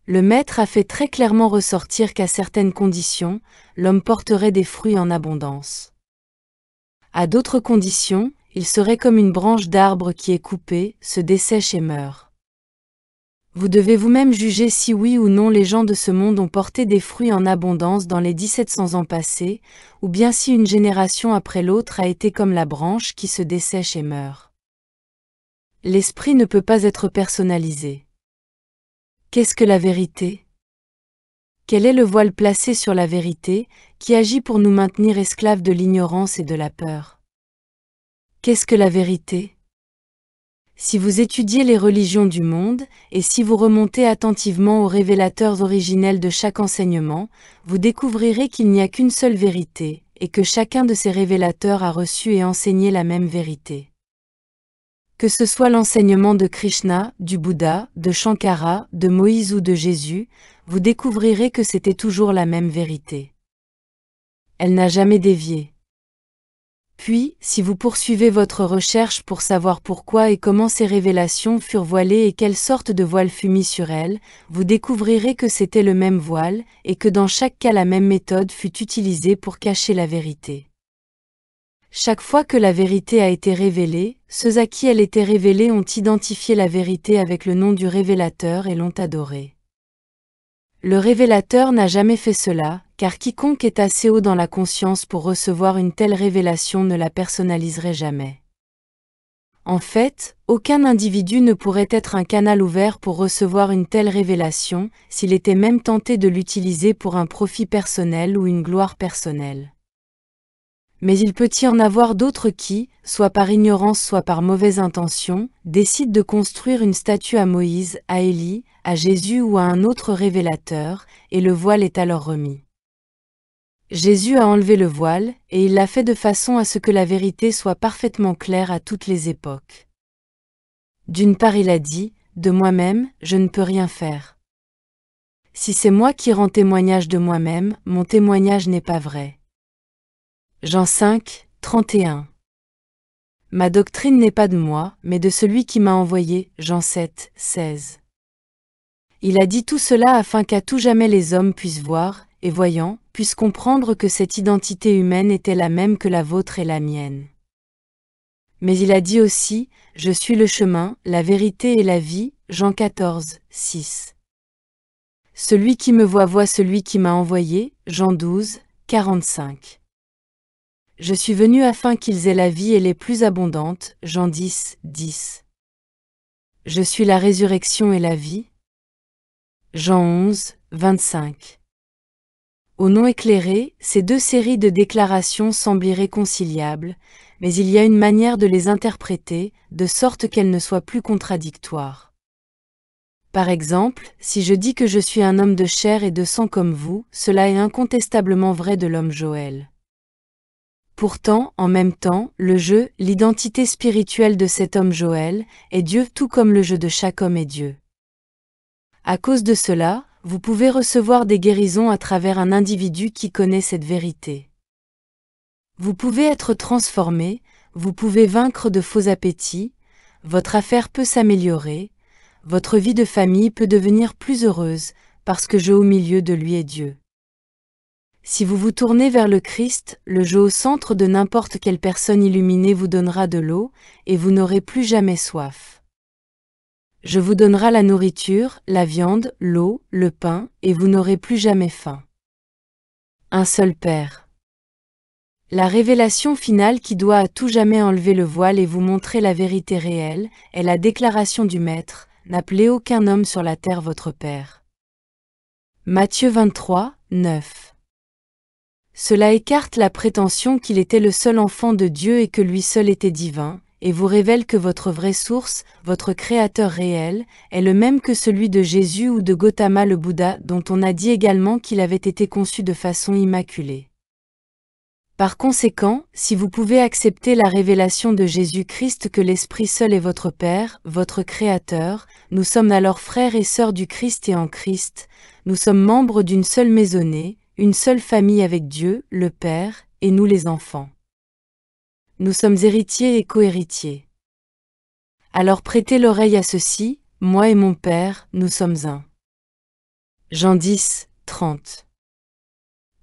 Le Maître a fait très clairement ressortir qu'à certaines conditions, l'homme porterait des fruits en abondance. À d'autres conditions, il serait comme une branche d'arbre qui est coupée, se dessèche et meurt. Vous devez vous-même juger si oui ou non les gens de ce monde ont porté des fruits en abondance dans les 1700 ans passés, ou bien si une génération après l'autre a été comme la branche qui se dessèche et meurt. L'esprit ne peut pas être personnalisé. Qu'est-ce que la vérité? Quel est le voile placé sur la vérité, qui agit pour nous maintenir esclaves de l'ignorance et de la peur? Qu'est-ce que la vérité? Si vous étudiez les religions du monde, et si vous remontez attentivement aux révélateurs originels de chaque enseignement, vous découvrirez qu'il n'y a qu'une seule vérité, et que chacun de ces révélateurs a reçu et enseigné la même vérité. Que ce soit l'enseignement de Krishna, du Bouddha, de Shankara, de Moïse ou de Jésus, vous découvrirez que c'était toujours la même vérité. Elle n'a jamais dévié. Puis, si vous poursuivez votre recherche pour savoir pourquoi et comment ces révélations furent voilées et quelle sorte de voile fut mis sur elles, vous découvrirez que c'était le même voile, et que dans chaque cas la même méthode fut utilisée pour cacher la vérité. Chaque fois que la vérité a été révélée, ceux à qui elle était révélée ont identifié la vérité avec le nom du révélateur et l'ont adoré. Le révélateur n'a jamais fait cela, car quiconque est assez haut dans la conscience pour recevoir une telle révélation ne la personnaliserait jamais. En fait, aucun individu ne pourrait être un canal ouvert pour recevoir une telle révélation, s'il était même tenté de l'utiliser pour un profit personnel ou une gloire personnelle. Mais il peut y en avoir d'autres qui, soit par ignorance soit par mauvaise intention, décident de construire une statue à Moïse, à Élie, à Jésus ou à un autre révélateur, et le voile est alors remis. Jésus a enlevé le voile, et il l'a fait de façon à ce que la vérité soit parfaitement claire à toutes les époques. D'une part il a dit, « De moi-même, je ne peux rien faire. Si c'est moi qui rends témoignage de moi-même, mon témoignage n'est pas vrai. » Jean 5, 31. Ma doctrine n'est pas de moi, mais de celui qui m'a envoyé. Jean 7, 16. Il a dit tout cela afin qu'à tout jamais les hommes puissent voir, et voyant, puissent comprendre que cette identité humaine était la même que la vôtre et la mienne. Mais il a dit aussi, je suis le chemin, la vérité et la vie. Jean 14, 6. Celui qui me voit celui qui m'a envoyé. Jean 12, 45. Je suis venu afin qu'ils aient la vie et l'ait plus abondante. Jean 10, 10. Je suis la résurrection et la vie. Jean 11, 25. Au non éclairé, ces deux séries de déclarations semblent irréconciliables, mais il y a une manière de les interpréter, de sorte qu'elles ne soient plus contradictoires. Par exemple, si je dis que je suis un homme de chair et de sang comme vous, cela est incontestablement vrai de l'homme Joël. Pourtant, en même temps, le je, l'identité spirituelle de cet homme Joël, est Dieu tout comme le je de chaque homme est Dieu. À cause de cela, vous pouvez recevoir des guérisons à travers un individu qui connaît cette vérité. Vous pouvez être transformé, vous pouvez vaincre de faux appétits, votre affaire peut s'améliorer, votre vie de famille peut devenir plus heureuse, parce que je au milieu de lui est Dieu. Si vous vous tournez vers le Christ, le je au centre de n'importe quelle personne illuminée vous donnera de l'eau, et vous n'aurez plus jamais soif. Je vous donnera la nourriture, la viande, l'eau, le pain, et vous n'aurez plus jamais faim. Un seul Père. La révélation finale qui doit à tout jamais enlever le voile et vous montrer la vérité réelle, est la déclaration du Maître, n'appelez aucun homme sur la terre votre Père. Matthieu 23, 9. Cela écarte la prétention qu'il était le seul enfant de Dieu et que lui seul était divin, et vous révèle que votre vraie source, votre Créateur réel, est le même que celui de Jésus ou de Gautama le Bouddha dont on a dit également qu'il avait été conçu de façon immaculée. Par conséquent, si vous pouvez accepter la révélation de Jésus-Christ que l'Esprit seul est votre Père, votre Créateur, nous sommes alors frères et sœurs du Christ et en Christ, nous sommes membres d'une seule maisonnée, une seule famille avec Dieu, le Père, et nous les enfants. Nous sommes héritiers et co-héritiers. Alors prêtez l'oreille à ceci, moi et mon Père, nous sommes un. Jean 10, 30.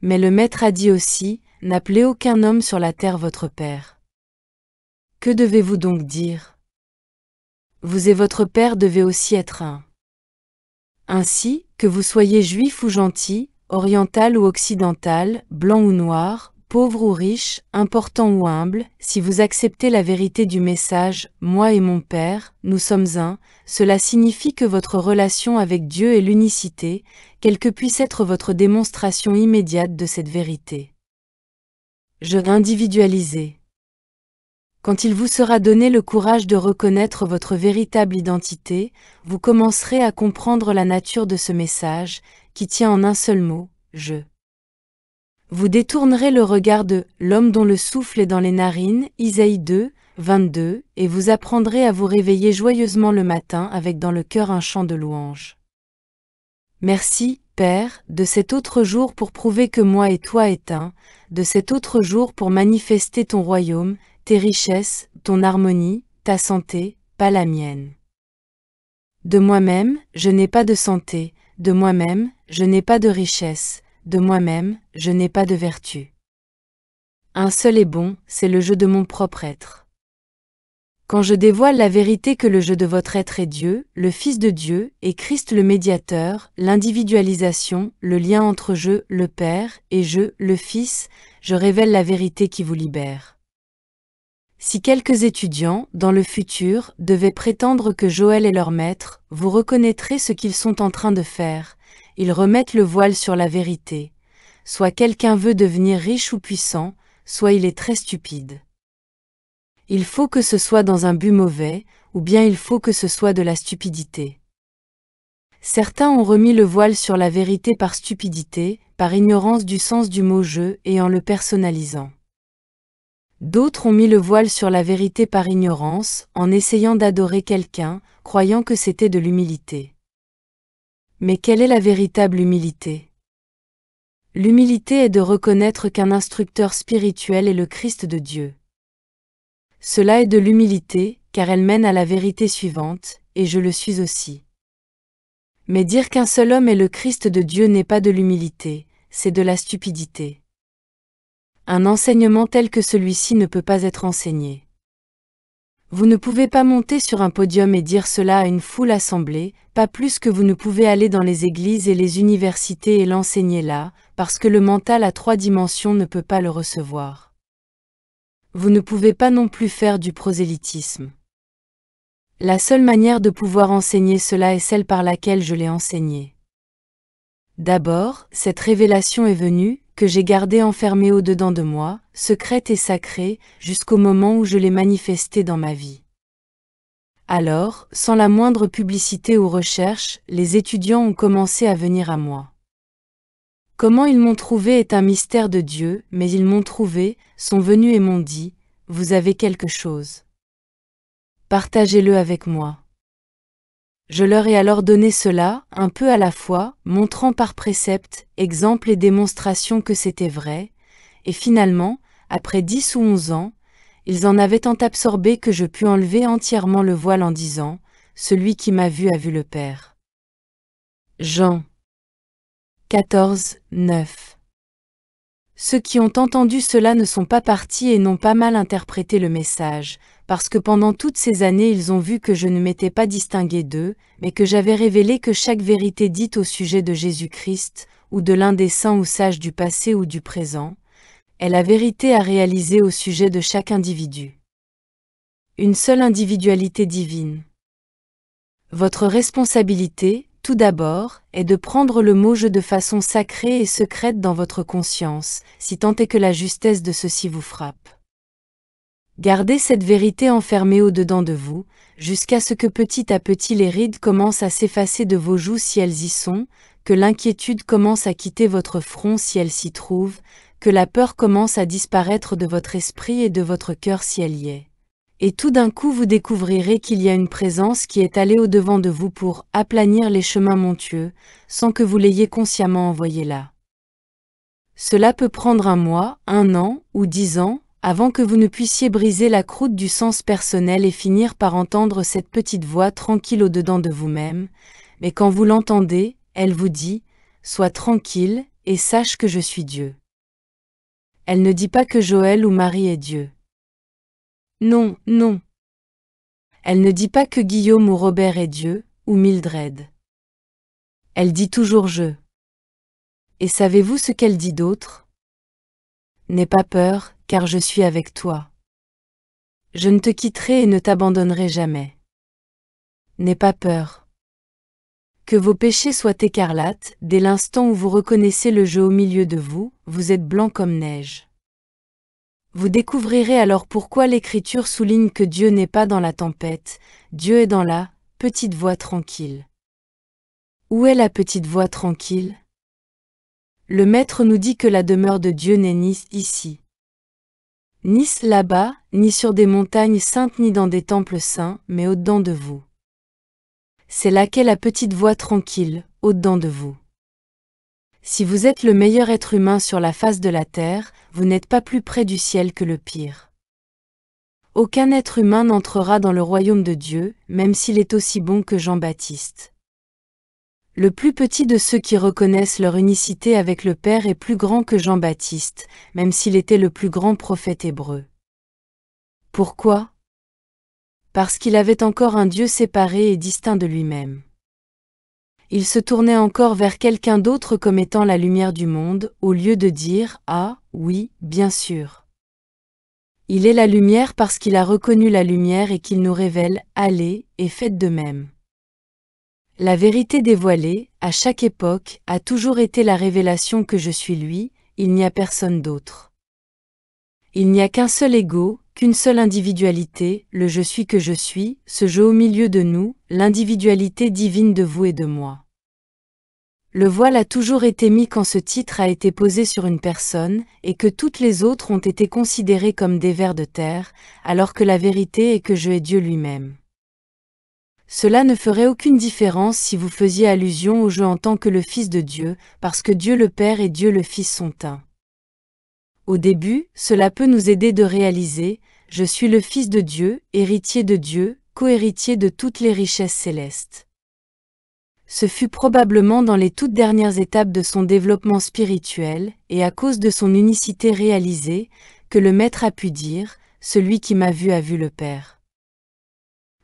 Mais le Maître a dit aussi, n'appelez aucun homme sur la terre votre Père. Que devez-vous donc dire? Vous et votre Père devez aussi être un. Ainsi, que vous soyez juif ou gentil, oriental ou occidental, blanc ou noir, pauvre ou riche, important ou humble, si vous acceptez la vérité du message « Moi et mon Père, nous sommes un », cela signifie que votre relation avec Dieu est l'unicité, quelle que puisse être votre démonstration immédiate de cette vérité. Je individualisé. Quand il vous sera donné le courage de reconnaître votre véritable identité, vous commencerez à comprendre la nature de ce message, qui tient en un seul mot, je. Vous détournerez le regard de « l'homme dont le souffle est dans les narines » Isaïe 2, 22, et vous apprendrez à vous réveiller joyeusement le matin avec dans le cœur un chant de louange. Merci, Père, de cet autre jour pour prouver que moi et toi est un, de cet autre jour pour manifester ton royaume, tes richesses, ton harmonie, ta santé, pas la mienne. De moi-même, je n'ai pas de santé, de moi-même, je n'ai pas de richesse, de moi-même, je n'ai pas de vertu. Un seul est bon, c'est le jeu de mon propre être. Quand je dévoile la vérité que le jeu de votre être est Dieu, le Fils de Dieu, et Christ le médiateur, l'individualisation, le lien entre je, le Père, et je, le Fils, je révèle la vérité qui vous libère. Si quelques étudiants, dans le futur, devaient prétendre que Joël est leur maître, vous reconnaîtrez ce qu'ils sont en train de faire, ils remettent le voile sur la vérité. Soit quelqu'un veut devenir riche ou puissant, soit il est très stupide. Il faut que ce soit dans un but mauvais, ou bien il faut que ce soit de la stupidité. Certains ont remis le voile sur la vérité par stupidité, par ignorance du sens du mot « je » et en le personnalisant. D'autres ont mis le voile sur la vérité par ignorance, en essayant d'adorer quelqu'un, croyant que c'était de l'humilité. Mais quelle est la véritable humilité? L'humilité est de reconnaître qu'un instructeur spirituel est le Christ de Dieu. Cela est de l'humilité, car elle mène à la vérité suivante, et je le suis aussi. Mais dire qu'un seul homme est le Christ de Dieu n'est pas de l'humilité, c'est de la stupidité. Un enseignement tel que celui-ci ne peut pas être enseigné. Vous ne pouvez pas monter sur un podium et dire cela à une foule assemblée, pas plus que vous ne pouvez aller dans les églises et les universités et l'enseigner là, parce que le mental à 3 dimensions ne peut pas le recevoir. Vous ne pouvez pas non plus faire du prosélytisme. La seule manière de pouvoir enseigner cela est celle par laquelle je l'ai enseigné. D'abord, cette révélation est venue, que j'ai gardée enfermée au-dedans de moi, secrète et sacrée, jusqu'au moment où je l'ai manifestée dans ma vie. Alors, sans la moindre publicité ou recherche, les étudiants ont commencé à venir à moi. Comment ils m'ont trouvé est un mystère de Dieu, mais ils m'ont trouvé, sont venus et m'ont dit, « Vous avez quelque chose. Partagez-le avec moi. » Je leur ai alors donné cela, un peu à la fois, montrant par préceptes, exemples et démonstrations que c'était vrai, et finalement, après 10 ou 11 ans, ils en avaient tant absorbé que je pus enlever entièrement le voile en disant, « Celui qui m'a vu a vu le Père. » Jean 14, 9. Ceux qui ont entendu cela ne sont pas partis et n'ont pas mal interprété le message, parce que pendant toutes ces années ils ont vu que je ne m'étais pas distingué d'eux, mais que j'avais révélé que chaque vérité dite au sujet de Jésus-Christ, ou de l'un des saints ou sages du passé ou du présent, est la vérité à réaliser au sujet de chaque individu. Une seule individualité divine. Votre responsabilité, tout d'abord, est de prendre le mot « je » de façon sacrée et secrète dans votre conscience, si tant est que la justesse de ceci vous frappe. Gardez cette vérité enfermée au-dedans de vous, jusqu'à ce que petit à petit les rides commencent à s'effacer de vos joues si elles y sont, que l'inquiétude commence à quitter votre front si elle s'y trouve, que la peur commence à disparaître de votre esprit et de votre cœur si elle y est. Et tout d'un coup vous découvrirez qu'il y a une présence qui est allée au-devant de vous pour aplanir les chemins montueux, sans que vous l'ayez consciemment envoyé là. Cela peut prendre 1 mois, 1 an, ou 10 ans, avant que vous ne puissiez briser la croûte du sens personnel et finir par entendre cette petite voix tranquille au-dedans de vous-même, mais quand vous l'entendez, elle vous dit « Sois tranquille, et sache que je suis Dieu ». Elle ne dit pas que Joël ou Marie est Dieu. Non, non. Elle ne dit pas que Guillaume ou Robert est Dieu, ou Mildred. Elle dit toujours je. Et savez-vous ce qu'elle dit d'autre? N'aie pas peur, car je suis avec toi. Je ne te quitterai et ne t'abandonnerai jamais. N'aie pas peur. Que vos péchés soient écarlates, dès l'instant où vous reconnaissez le jeu au milieu de vous, vous êtes blanc comme neige. Vous découvrirez alors pourquoi l'Écriture souligne que Dieu n'est pas dans la tempête, Dieu est dans la petite voix tranquille. Où est la petite voix tranquille? Le Maître nous dit que la demeure de Dieu n'est ni ici, Ni là-bas, ni sur des montagnes saintes ni dans des temples saints, mais au-dedans de vous. C'est là qu'est la petite voix tranquille, au-dedans de vous. Si vous êtes le meilleur être humain sur la face de la terre, vous n'êtes pas plus près du ciel que le pire. Aucun être humain n'entrera dans le royaume de Dieu, même s'il est aussi bon que Jean-Baptiste. Le plus petit de ceux qui reconnaissent leur unicité avec le Père est plus grand que Jean-Baptiste, même s'il était le plus grand prophète hébreu. Pourquoi ? Parce qu'il avait encore un Dieu séparé et distinct de lui-même. Il se tournait encore vers quelqu'un d'autre comme étant la lumière du monde, au lieu de dire « Ah, oui, bien sûr ». Il est la lumière parce qu'il a reconnu la lumière et qu'il nous révèle « Allez, et faites de même ». La vérité dévoilée, à chaque époque, a toujours été la révélation que je suis lui, il n'y a personne d'autre. Il n'y a qu'un seul ego, qu'une seule individualité, le je suis que je suis, ce je au milieu de nous, l'individualité divine de vous et de moi. Le voile a toujours été mis quand ce titre a été posé sur une personne, et que toutes les autres ont été considérées comme des vers de terre, alors que la vérité est que je est Dieu lui-même. Cela ne ferait aucune différence si vous faisiez allusion au je en tant que le Fils de Dieu, parce que Dieu le Père et Dieu le Fils sont un. Au début, cela peut nous aider de réaliser « Je suis le Fils de Dieu, héritier de Dieu, co-héritier de toutes les richesses célestes ». Ce fut probablement dans les toutes dernières étapes de son développement spirituel, et à cause de son unicité réalisée, que le Maître a pu dire « Celui qui m'a vu a vu le Père ».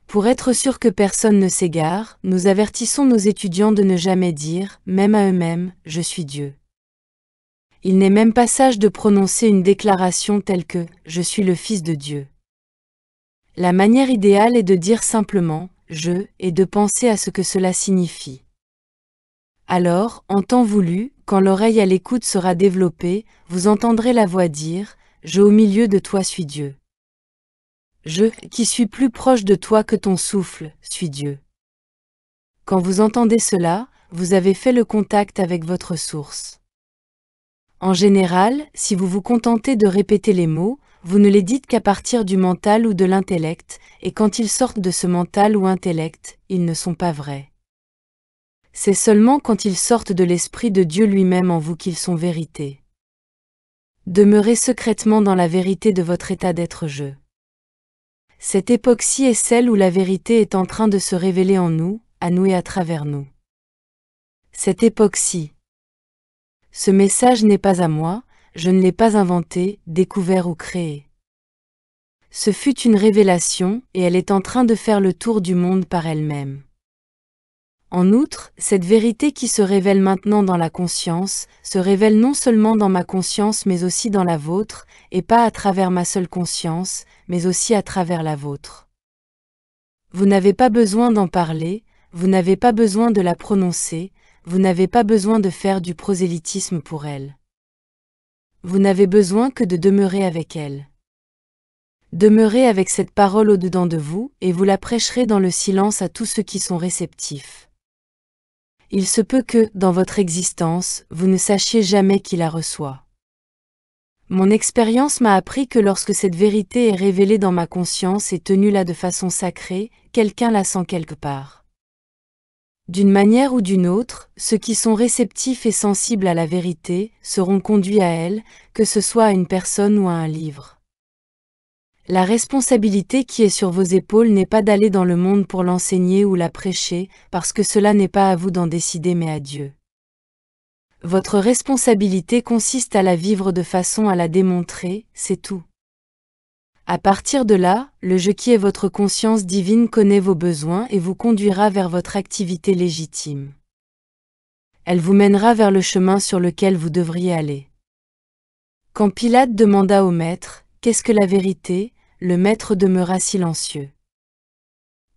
Pour être sûr que personne ne s'égare, nous avertissons nos étudiants de ne jamais dire, même à eux-mêmes, « Je suis Dieu ». Il n'est même pas sage de prononcer une déclaration telle que « Je suis le Fils de Dieu ». La manière idéale est de dire simplement « Je » et de penser à ce que cela signifie. Alors, en temps voulu, quand l'oreille à l'écoute sera développée, vous entendrez la voix dire « Je au milieu de toi suis Dieu ». Je, qui suis plus proche de toi que ton souffle, suis Dieu. Quand vous entendez cela, vous avez fait le contact avec votre source. En général, si vous vous contentez de répéter les mots, vous ne les dites qu'à partir du mental ou de l'intellect, et quand ils sortent de ce mental ou intellect, ils ne sont pas vrais. C'est seulement quand ils sortent de l'Esprit de Dieu lui-même en vous qu'ils sont vérité. Demeurez secrètement dans la vérité de votre état d'être je. Cette époque-ci est celle où la vérité est en train de se révéler en nous, à nous et à travers nous. Cette époque-ci. Ce message n'est pas à moi, je ne l'ai pas inventé, découvert ou créé. Ce fut une révélation, et elle est en train de faire le tour du monde par elle-même. En outre, cette vérité qui se révèle maintenant dans la conscience, se révèle non seulement dans ma conscience mais aussi dans la vôtre, et pas à travers ma seule conscience, mais aussi à travers la vôtre. Vous n'avez pas besoin d'en parler, vous n'avez pas besoin de la prononcer, vous n'avez pas besoin de faire du prosélytisme pour elle. Vous n'avez besoin que de demeurer avec elle. Demeurez avec cette parole au-dedans de vous, et vous la prêcherez dans le silence à tous ceux qui sont réceptifs. Il se peut que, dans votre existence, vous ne sachiez jamais qui la reçoit. Mon expérience m'a appris que lorsque cette vérité est révélée dans ma conscience et tenue là de façon sacrée, quelqu'un la sent quelque part. D'une manière ou d'une autre, ceux qui sont réceptifs et sensibles à la vérité seront conduits à elle, que ce soit à une personne ou à un livre. La responsabilité qui est sur vos épaules n'est pas d'aller dans le monde pour l'enseigner ou la prêcher, parce que cela n'est pas à vous d'en décider mais à Dieu. Votre responsabilité consiste à la vivre de façon à la démontrer, c'est tout. À partir de là, le je qui est votre conscience divine connaît vos besoins et vous conduira vers votre activité légitime. Elle vous mènera vers le chemin sur lequel vous devriez aller. Quand Pilate demanda au maître, « Qu'est-ce que la vérité ?», le maître demeura silencieux.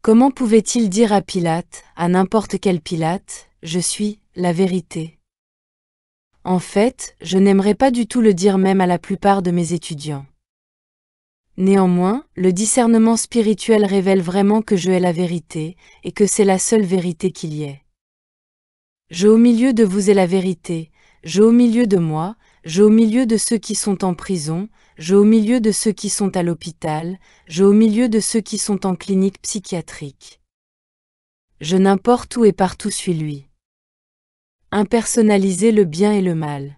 Comment pouvait-il dire à Pilate, à n'importe quel Pilate, « Je suis la vérité ». En fait, je n'aimerais pas du tout le dire même à la plupart de mes étudiants. Néanmoins, le discernement spirituel révèle vraiment que je ai la vérité, et que c'est la seule vérité qu'il y ait. Je au milieu de vous est la vérité, je au milieu de moi, je au milieu de ceux qui sont en prison, je au milieu de ceux qui sont à l'hôpital, je au milieu de ceux qui sont en clinique psychiatrique. Je n'importe où et partout suis lui. Impersonnaliser le bien et le mal.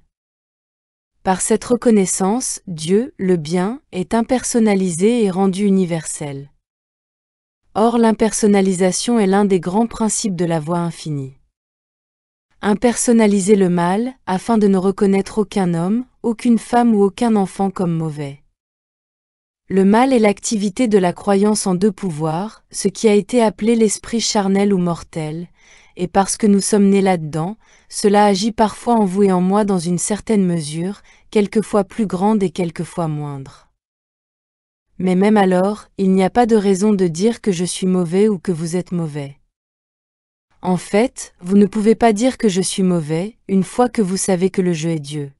Par cette reconnaissance, Dieu, le bien, est impersonnalisé et rendu universel. Or l'impersonnalisation est l'un des grands principes de la voie infinie. Impersonnaliser le mal, afin de ne reconnaître aucun homme, aucune femme ou aucun enfant comme mauvais. Le mal est l'activité de la croyance en deux pouvoirs, ce qui a été appelé l'esprit charnel ou mortel, et parce que nous sommes nés là-dedans, cela agit parfois en vous et en moi dans une certaine mesure, quelquefois plus grande et quelquefois moindre. Mais même alors, il n'y a pas de raison de dire que je suis mauvais ou que vous êtes mauvais. En fait, vous ne pouvez pas dire que je suis mauvais, une fois que vous savez que le jeu est Dieu.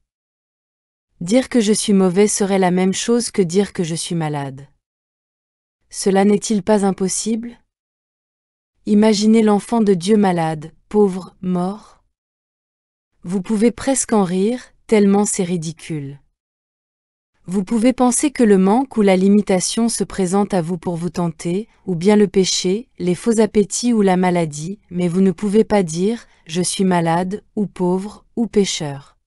Dire que je suis mauvais serait la même chose que dire que je suis malade. Cela n'est-il pas impossible? Imaginez l'enfant de Dieu malade, pauvre, mort. Vous pouvez presque en rire, tellement c'est ridicule. Vous pouvez penser que le manque ou la limitation se présente à vous pour vous tenter, ou bien le péché, les faux appétits ou la maladie, mais vous ne pouvez pas dire « je suis malade » ou « pauvre » ou « pécheur ».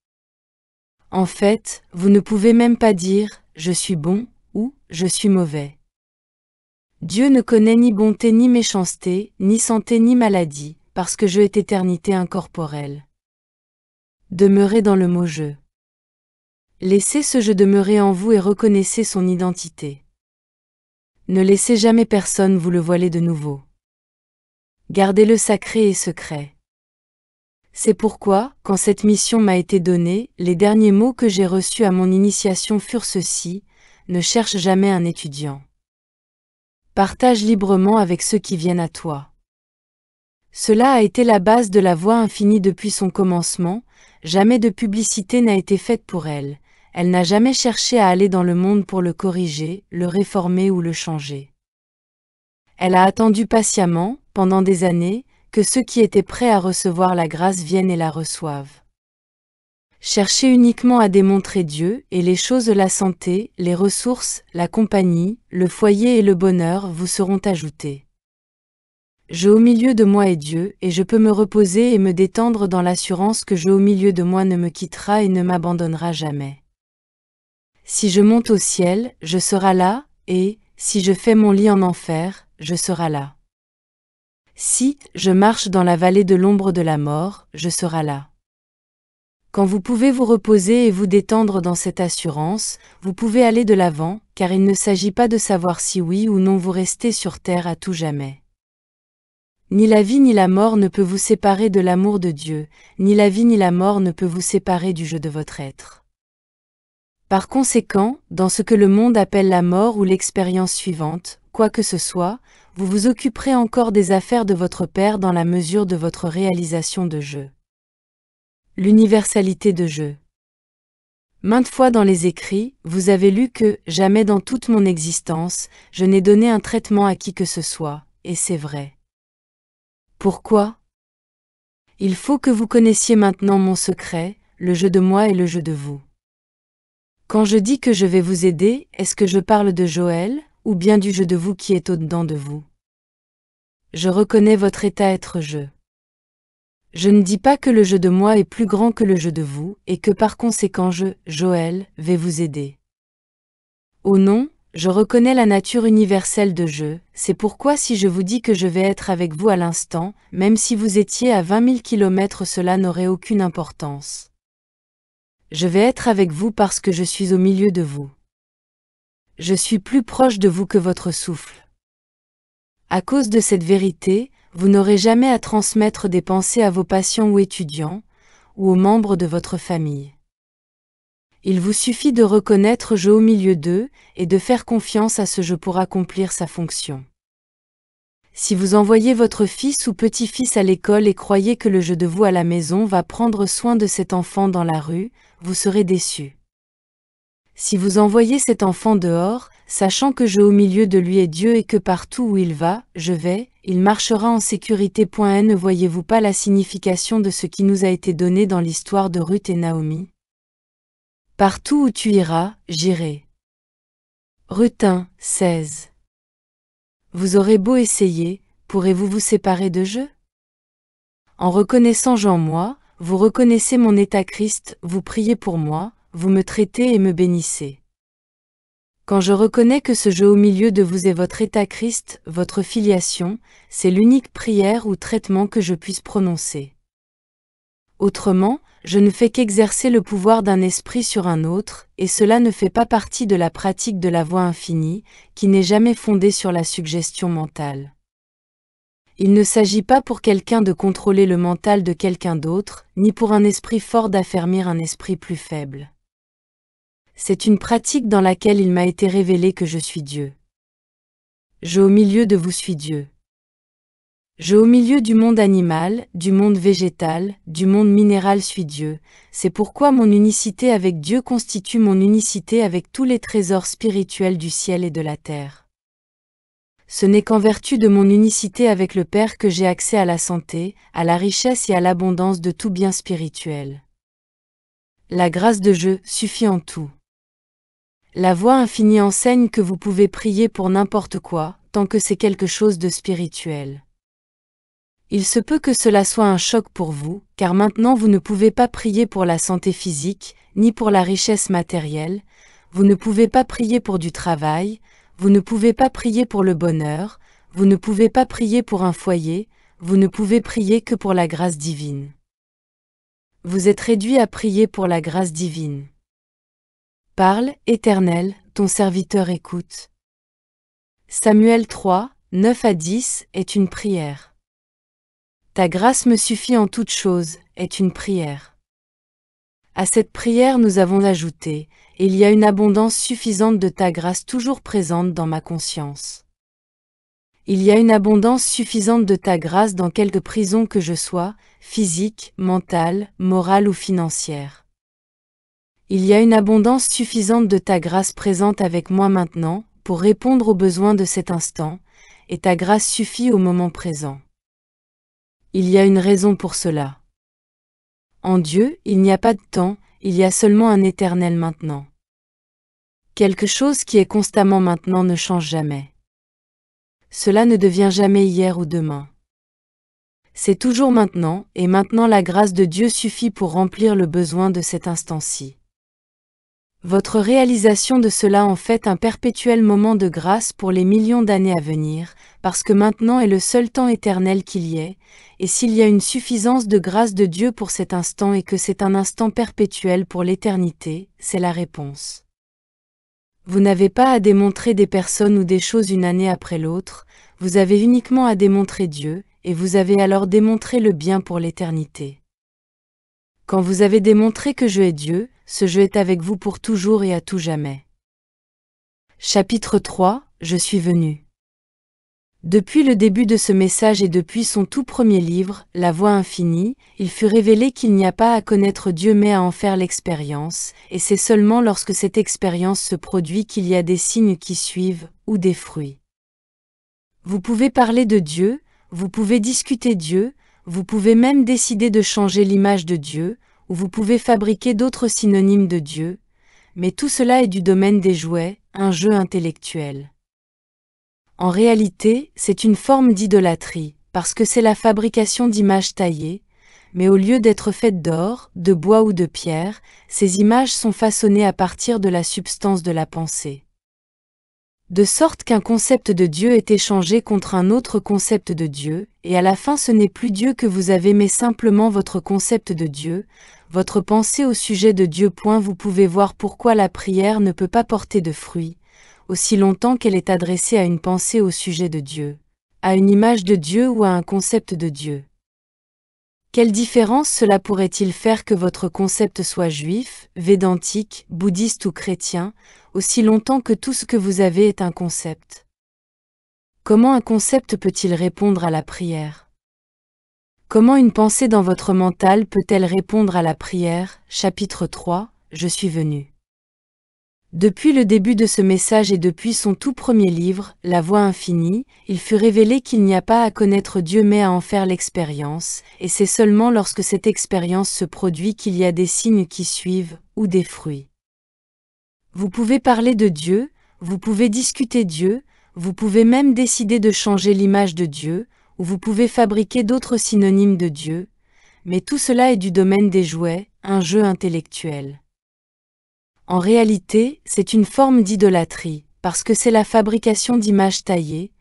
En fait, vous ne pouvez même pas dire « je suis bon » ou « je suis mauvais ». Dieu ne connaît ni bonté ni méchanceté, ni santé ni maladie, parce que je est éternité incorporelle. Demeurez dans le mot « je ». Laissez ce je demeurer en vous et reconnaissez son identité. Ne laissez jamais personne vous le voiler de nouveau. Gardez-le sacré et secret. C'est pourquoi, quand cette mission m'a été donnée, les derniers mots que j'ai reçus à mon initiation furent ceux-ci: ne cherche jamais un étudiant. Partage librement avec ceux qui viennent à toi. Cela a été la base de la voie infinie depuis son commencement, jamais de publicité n'a été faite pour elle, elle n'a jamais cherché à aller dans le monde pour le corriger, le réformer ou le changer. Elle a attendu patiemment, pendant des années, que ceux qui étaient prêts à recevoir la grâce viennent et la reçoivent. Cherchez uniquement à démontrer Dieu, et les choses, la santé, les ressources, la compagnie, le foyer et le bonheur vous seront ajoutés. Je au milieu de moi est Dieu, et je peux me reposer et me détendre dans l'assurance que je au milieu de moi ne me quittera et ne m'abandonnera jamais. Si je monte au ciel, je serai là, et, si je fais mon lit en enfer, je serai là. Si je marche dans la vallée de l'ombre de la mort, je serai là. Quand vous pouvez vous reposer et vous détendre dans cette assurance, vous pouvez aller de l'avant, car il ne s'agit pas de savoir si oui ou non vous restez sur terre à tout jamais. Ni la vie ni la mort ne peut vous séparer de l'amour de Dieu, ni la vie ni la mort ne peut vous séparer du jeu de votre être. Par conséquent, dans ce que le monde appelle la mort ou l'expérience suivante, quoi que ce soit, vous vous occuperez encore des affaires de votre Père dans la mesure de votre réalisation de jeu. L'universalité de jeu. Maintes fois dans les écrits, vous avez lu que « jamais dans toute mon existence, je n'ai donné un traitement à qui que ce soit », et c'est vrai. Pourquoi? Il faut que vous connaissiez maintenant mon secret, le jeu de moi et le jeu de vous. Quand je dis que je vais vous aider, est-ce que je parle de Joël, ou bien du jeu de vous qui est au-dedans de vous? Je reconnais votre état être je. Je ne dis pas que le jeu de moi est plus grand que le jeu de vous, et que par conséquent je, Joël, vais vous aider. Oh non, je reconnais la nature universelle de je, c'est pourquoi si je vous dis que je vais être avec vous à l'instant, même si vous étiez à 20 000 kilomètres, cela n'aurait aucune importance. Je vais être avec vous parce que je suis au milieu de vous. Je suis plus proche de vous que votre souffle. À cause de cette vérité, vous n'aurez jamais à transmettre des pensées à vos patients ou étudiants, ou aux membres de votre famille. Il vous suffit de reconnaître je au milieu d'eux, et de faire confiance à ce je pour accomplir sa fonction. Si vous envoyez votre fils ou petit-fils à l'école et croyez que le je de vous à la maison va prendre soin de cet enfant dans la rue, vous serez déçu. Si vous envoyez cet enfant dehors, sachant que je au milieu de lui est Dieu et que partout où il va, je vais, il marchera en sécurité. Ne voyez-vous pas la signification de ce qui nous a été donné dans l'histoire de Ruth et Naomi? Partout où tu iras, j'irai. Rutin 16. Vous aurez beau essayer, pourrez-vous vous séparer de je? En reconnaissant en moi, vous reconnaissez mon état Christ, vous priez pour moi, vous me traitez et me bénissez. Quand je reconnais que ce je au milieu de vous est votre état Christ, votre filiation, c'est l'unique prière ou traitement que je puisse prononcer. Autrement, je ne fais qu'exercer le pouvoir d'un esprit sur un autre, et cela ne fait pas partie de la pratique de la voie infinie, qui n'est jamais fondée sur la suggestion mentale. Il ne s'agit pas pour quelqu'un de contrôler le mental de quelqu'un d'autre, ni pour un esprit fort d'affermir un esprit plus faible. C'est une pratique dans laquelle il m'a été révélé que je suis Dieu. Je au milieu de vous suis Dieu. Je au milieu du monde animal, du monde végétal, du monde minéral suis Dieu, c'est pourquoi mon unicité avec Dieu constitue mon unicité avec tous les trésors spirituels du ciel et de la terre. Ce n'est qu'en vertu de mon unicité avec le Père que j'ai accès à la santé, à la richesse et à l'abondance de tout bien spirituel. La grâce de Dieu suffit en tout. La voie infinie enseigne que vous pouvez prier pour n'importe quoi, tant que c'est quelque chose de spirituel. Il se peut que cela soit un choc pour vous, car maintenant vous ne pouvez pas prier pour la santé physique, ni pour la richesse matérielle, vous ne pouvez pas prier pour du travail, vous ne pouvez pas prier pour le bonheur, vous ne pouvez pas prier pour un foyer, vous ne pouvez prier que pour la grâce divine. Vous êtes réduit à prier pour la grâce divine. Parle, Éternel, ton serviteur écoute. Samuel 3, 9 à 10 est une prière. Ta grâce me suffit en toutes choses, est une prière. À cette prière nous avons ajouté, il y a une abondance suffisante de ta grâce toujours présente dans ma conscience. Il y a une abondance suffisante de ta grâce dans quelque prison que je sois, physique, mentale, morale ou financière. Il y a une abondance suffisante de ta grâce présente avec moi maintenant, pour répondre aux besoins de cet instant, et ta grâce suffit au moment présent. Il y a une raison pour cela. En Dieu, il n'y a pas de temps, il y a seulement un éternel maintenant. Quelque chose qui est constamment maintenant ne change jamais. Cela ne devient jamais hier ou demain. C'est toujours maintenant, et maintenant la grâce de Dieu suffit pour remplir le besoin de cet instant-ci. Votre réalisation de cela en fait un perpétuel moment de grâce pour les millions d'années à venir, parce que maintenant est le seul temps éternel qu'il y ait, et s'il y a une suffisance de grâce de Dieu pour cet instant et que c'est un instant perpétuel pour l'éternité, c'est la réponse. Vous n'avez pas à démontrer des personnes ou des choses une année après l'autre, vous avez uniquement à démontrer Dieu, et vous avez alors démontré le bien pour l'éternité. Quand vous avez démontré que je est Dieu, ce je est avec vous pour toujours et à tout jamais. Chapitre 3, Je suis venu. Depuis le début de ce message et depuis son tout premier livre, La Voie infinie, il fut révélé qu'il n'y a pas à connaître Dieu mais à en faire l'expérience, et c'est seulement lorsque cette expérience se produit qu'il y a des signes qui suivent, ou des fruits. Vous pouvez parler de Dieu, vous pouvez discuter Dieu, vous pouvez même décider de changer l'image de Dieu, ou vous pouvez fabriquer d'autres synonymes de Dieu, mais tout cela est du domaine des jouets, un jeu intellectuel. En réalité, c'est une forme d'idolâtrie, parce que c'est la fabrication d'images taillées, mais au lieu d'être faites d'or, de bois ou de pierre, ces images sont façonnées à partir de la substance de la pensée. De sorte qu'un concept de Dieu est échangé contre un autre concept de Dieu, et à la fin ce n'est plus Dieu que vous avez mais simplement votre concept de Dieu, votre pensée au sujet de Dieu. Vous pouvez voir pourquoi la prière ne peut pas porter de fruits, aussi longtemps qu'elle est adressée à une pensée au sujet de Dieu, à une image de Dieu ou à un concept de Dieu. Quelle différence cela pourrait-il faire que votre concept soit juif, védantique, bouddhiste ou chrétien, aussi longtemps que tout ce que vous avez est un concept? Comment un concept peut-il répondre à la prière? Comment une pensée dans votre mental peut-elle répondre à la prière? Chapitre 3, Je suis venu. Depuis le début de ce message et depuis son tout premier livre, La Voie infinie, il fut révélé qu'il n'y a pas à connaître Dieu mais à en faire l'expérience, et c'est seulement lorsque cette expérience se produit qu'il y a des signes qui suivent, ou des fruits. Vous pouvez parler de Dieu, vous pouvez discuter Dieu, vous pouvez même décider de changer l'image de Dieu, ou vous pouvez fabriquer d'autres synonymes de Dieu, mais tout cela est du domaine des jouets, un jeu intellectuel. En réalité, c'est une forme d'idolâtrie, parce que c'est la fabrication d'images taillées,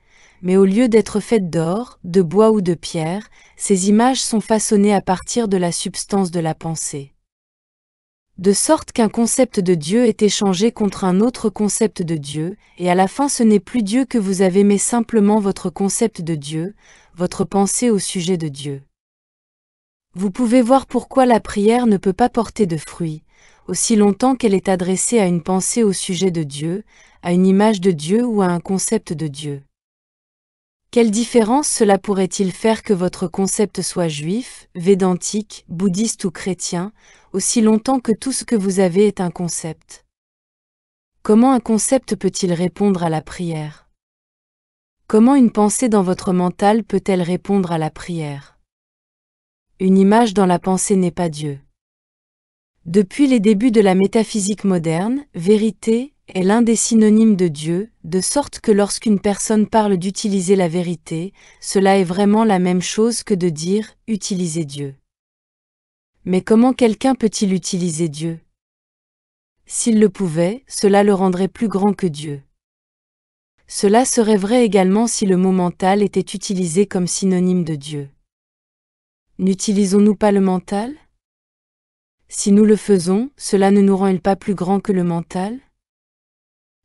mais au lieu d'être faites d'or, de bois ou de pierre, ces images sont façonnées à partir de la substance de la pensée. De sorte qu'un concept de Dieu est échangé contre un autre concept de Dieu, et à la fin ce n'est plus Dieu que vous avez mais simplement votre concept de Dieu, votre pensée au sujet de Dieu. Vous pouvez voir pourquoi la prière ne peut pas porter de fruits, aussi longtemps qu'elle est adressée à une pensée au sujet de Dieu, à une image de Dieu ou à un concept de Dieu. Quelle différence cela pourrait-il faire que votre concept soit juif, védantique, bouddhiste ou chrétien, aussi longtemps que tout ce que vous avez est un concept? Comment un concept peut-il répondre à la prière? Comment une pensée dans votre mental peut-elle répondre à la prière? Une image dans la pensée n'est pas Dieu. Depuis les débuts de la métaphysique moderne, vérité est l'un des synonymes de Dieu, de sorte que lorsqu'une personne parle d'utiliser la vérité, cela est vraiment la même chose que de dire « utiliser Dieu ». Mais comment quelqu'un peut-il utiliser Dieu? S'il le pouvait, cela le rendrait plus grand que Dieu. Cela serait vrai également si le mot mental était utilisé comme synonyme de Dieu. N'utilisons-nous pas le mental? Si nous le faisons, cela ne nous rend-il pas plus grand que le mental?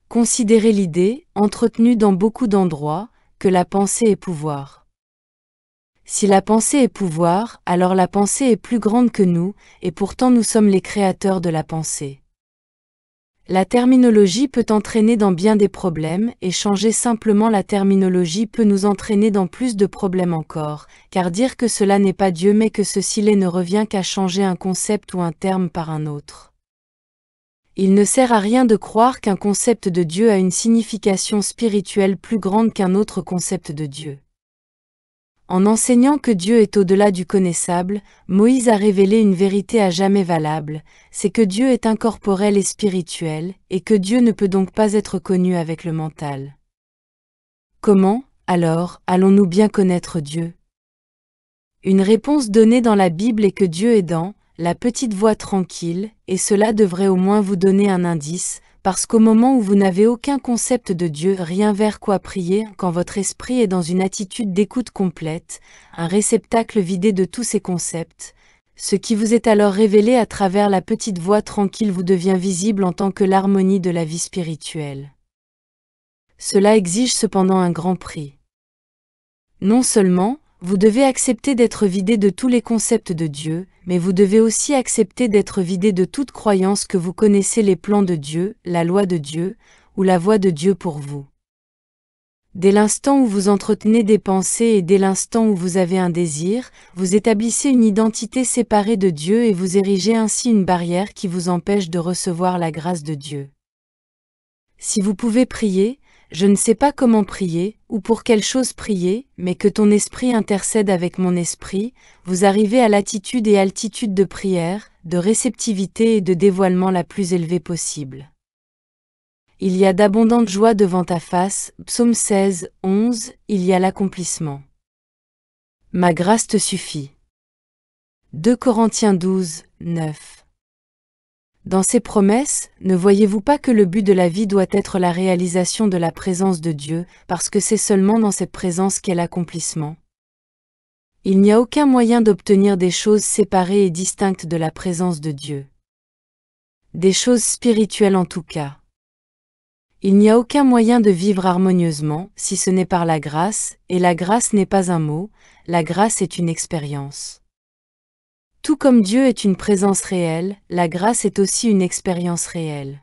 Considérez l'idée, entretenue dans beaucoup d'endroits, que la pensée est pouvoir. Si la pensée est pouvoir, alors la pensée est plus grande que nous, et pourtant nous sommes les créateurs de la pensée. La terminologie peut entraîner dans bien des problèmes, et changer simplement la terminologie peut nous entraîner dans plus de problèmes encore, car dire que cela n'est pas Dieu mais que ceci l'est ne revient qu'à changer un concept ou un terme par un autre. Il ne sert à rien de croire qu'un concept de Dieu a une signification spirituelle plus grande qu'un autre concept de Dieu. En enseignant que Dieu est au-delà du connaissable, Moïse a révélé une vérité à jamais valable, c'est que Dieu est incorporel et spirituel, et que Dieu ne peut donc pas être connu avec le mental. Comment, alors, allons-nous bien connaître Dieu? Une réponse donnée dans la Bible est que Dieu est dans la petite voix tranquille, et cela devrait au moins vous donner un indice, parce qu'au moment où vous n'avez aucun concept de Dieu, rien vers quoi prier, quand votre esprit est dans une attitude d'écoute complète, un réceptacle vidé de tous ces concepts, ce qui vous est alors révélé à travers la petite voix tranquille vous devient visible en tant que l'harmonie de la vie spirituelle. Cela exige cependant un grand prix. Non seulement, vous devez accepter d'être vidé de tous les concepts de Dieu, mais vous devez aussi accepter d'être vidé de toute croyance que vous connaissez les plans de Dieu, la loi de Dieu, ou la voie de Dieu pour vous. Dès l'instant où vous entretenez des pensées et dès l'instant où vous avez un désir, vous établissez une identité séparée de Dieu et vous érigez ainsi une barrière qui vous empêche de recevoir la grâce de Dieu. Si vous pouvez prier, je ne sais pas comment prier, ou pour quelle chose prier, mais que ton esprit intercède avec mon esprit, vous arrivez à l'attitude et altitude de prière, de réceptivité et de dévoilement la plus élevée possible. Il y a d'abondantes joies devant ta face, Psaume 16, 11, il y a l'accomplissement. Ma grâce te suffit. 2 Corinthiens 12, 9. Dans ces promesses, ne voyez-vous pas que le but de la vie doit être la réalisation de la présence de Dieu, parce que c'est seulement dans cette présence qu'est l'accomplissement? Il n'y a aucun moyen d'obtenir des choses séparées et distinctes de la présence de Dieu. Des choses spirituelles en tout cas. Il n'y a aucun moyen de vivre harmonieusement, si ce n'est par la grâce, et la grâce n'est pas un mot, la grâce est une expérience. Tout comme Dieu est une présence réelle, la grâce est aussi une expérience réelle.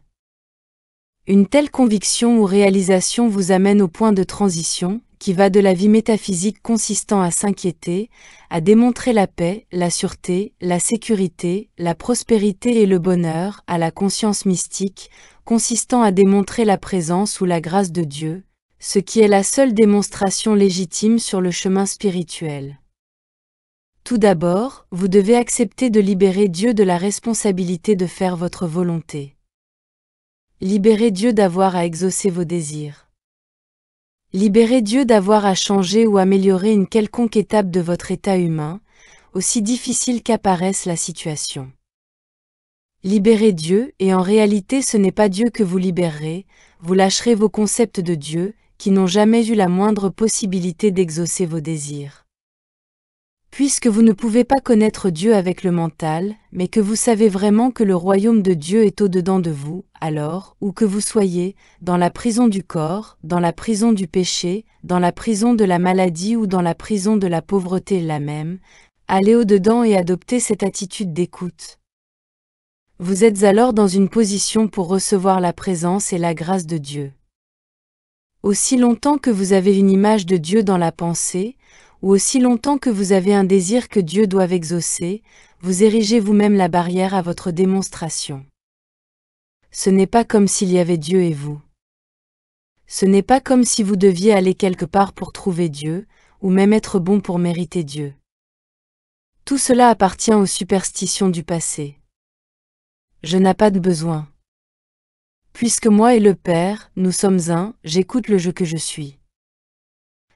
Une telle conviction ou réalisation vous amène au point de transition, qui va de la vie métaphysique consistant à s'inquiéter, à démontrer la paix, la sûreté, la sécurité, la prospérité et le bonheur, à la conscience mystique, consistant à démontrer la présence ou la grâce de Dieu, ce qui est la seule démonstration légitime sur le chemin spirituel. Tout d'abord, vous devez accepter de libérer Dieu de la responsabilité de faire votre volonté. Libérez Dieu d'avoir à exaucer vos désirs. Libérez Dieu d'avoir à changer ou améliorer une quelconque étape de votre état humain, aussi difficile qu'apparaisse la situation. Libérez Dieu, et en réalité ce n'est pas Dieu que vous libérerez, vous lâcherez vos concepts de Dieu, qui n'ont jamais eu la moindre possibilité d'exaucer vos désirs. Puisque vous ne pouvez pas connaître Dieu avec le mental, mais que vous savez vraiment que le royaume de Dieu est au-dedans de vous, alors, où que vous soyez, dans la prison du corps, dans la prison du péché, dans la prison de la maladie ou dans la prison de la pauvreté la même, allez au-dedans et adoptez cette attitude d'écoute. Vous êtes alors dans une position pour recevoir la présence et la grâce de Dieu. Aussi longtemps que vous avez une image de Dieu dans la pensée, ou aussi longtemps que vous avez un désir que Dieu doive exaucer, vous érigez vous-même la barrière à votre démonstration. Ce n'est pas comme s'il y avait Dieu et vous. Ce n'est pas comme si vous deviez aller quelque part pour trouver Dieu, ou même être bon pour mériter Dieu. Tout cela appartient aux superstitions du passé. Je n'ai pas de besoin. Puisque moi et le Père, nous sommes un, j'écoute le je que je suis.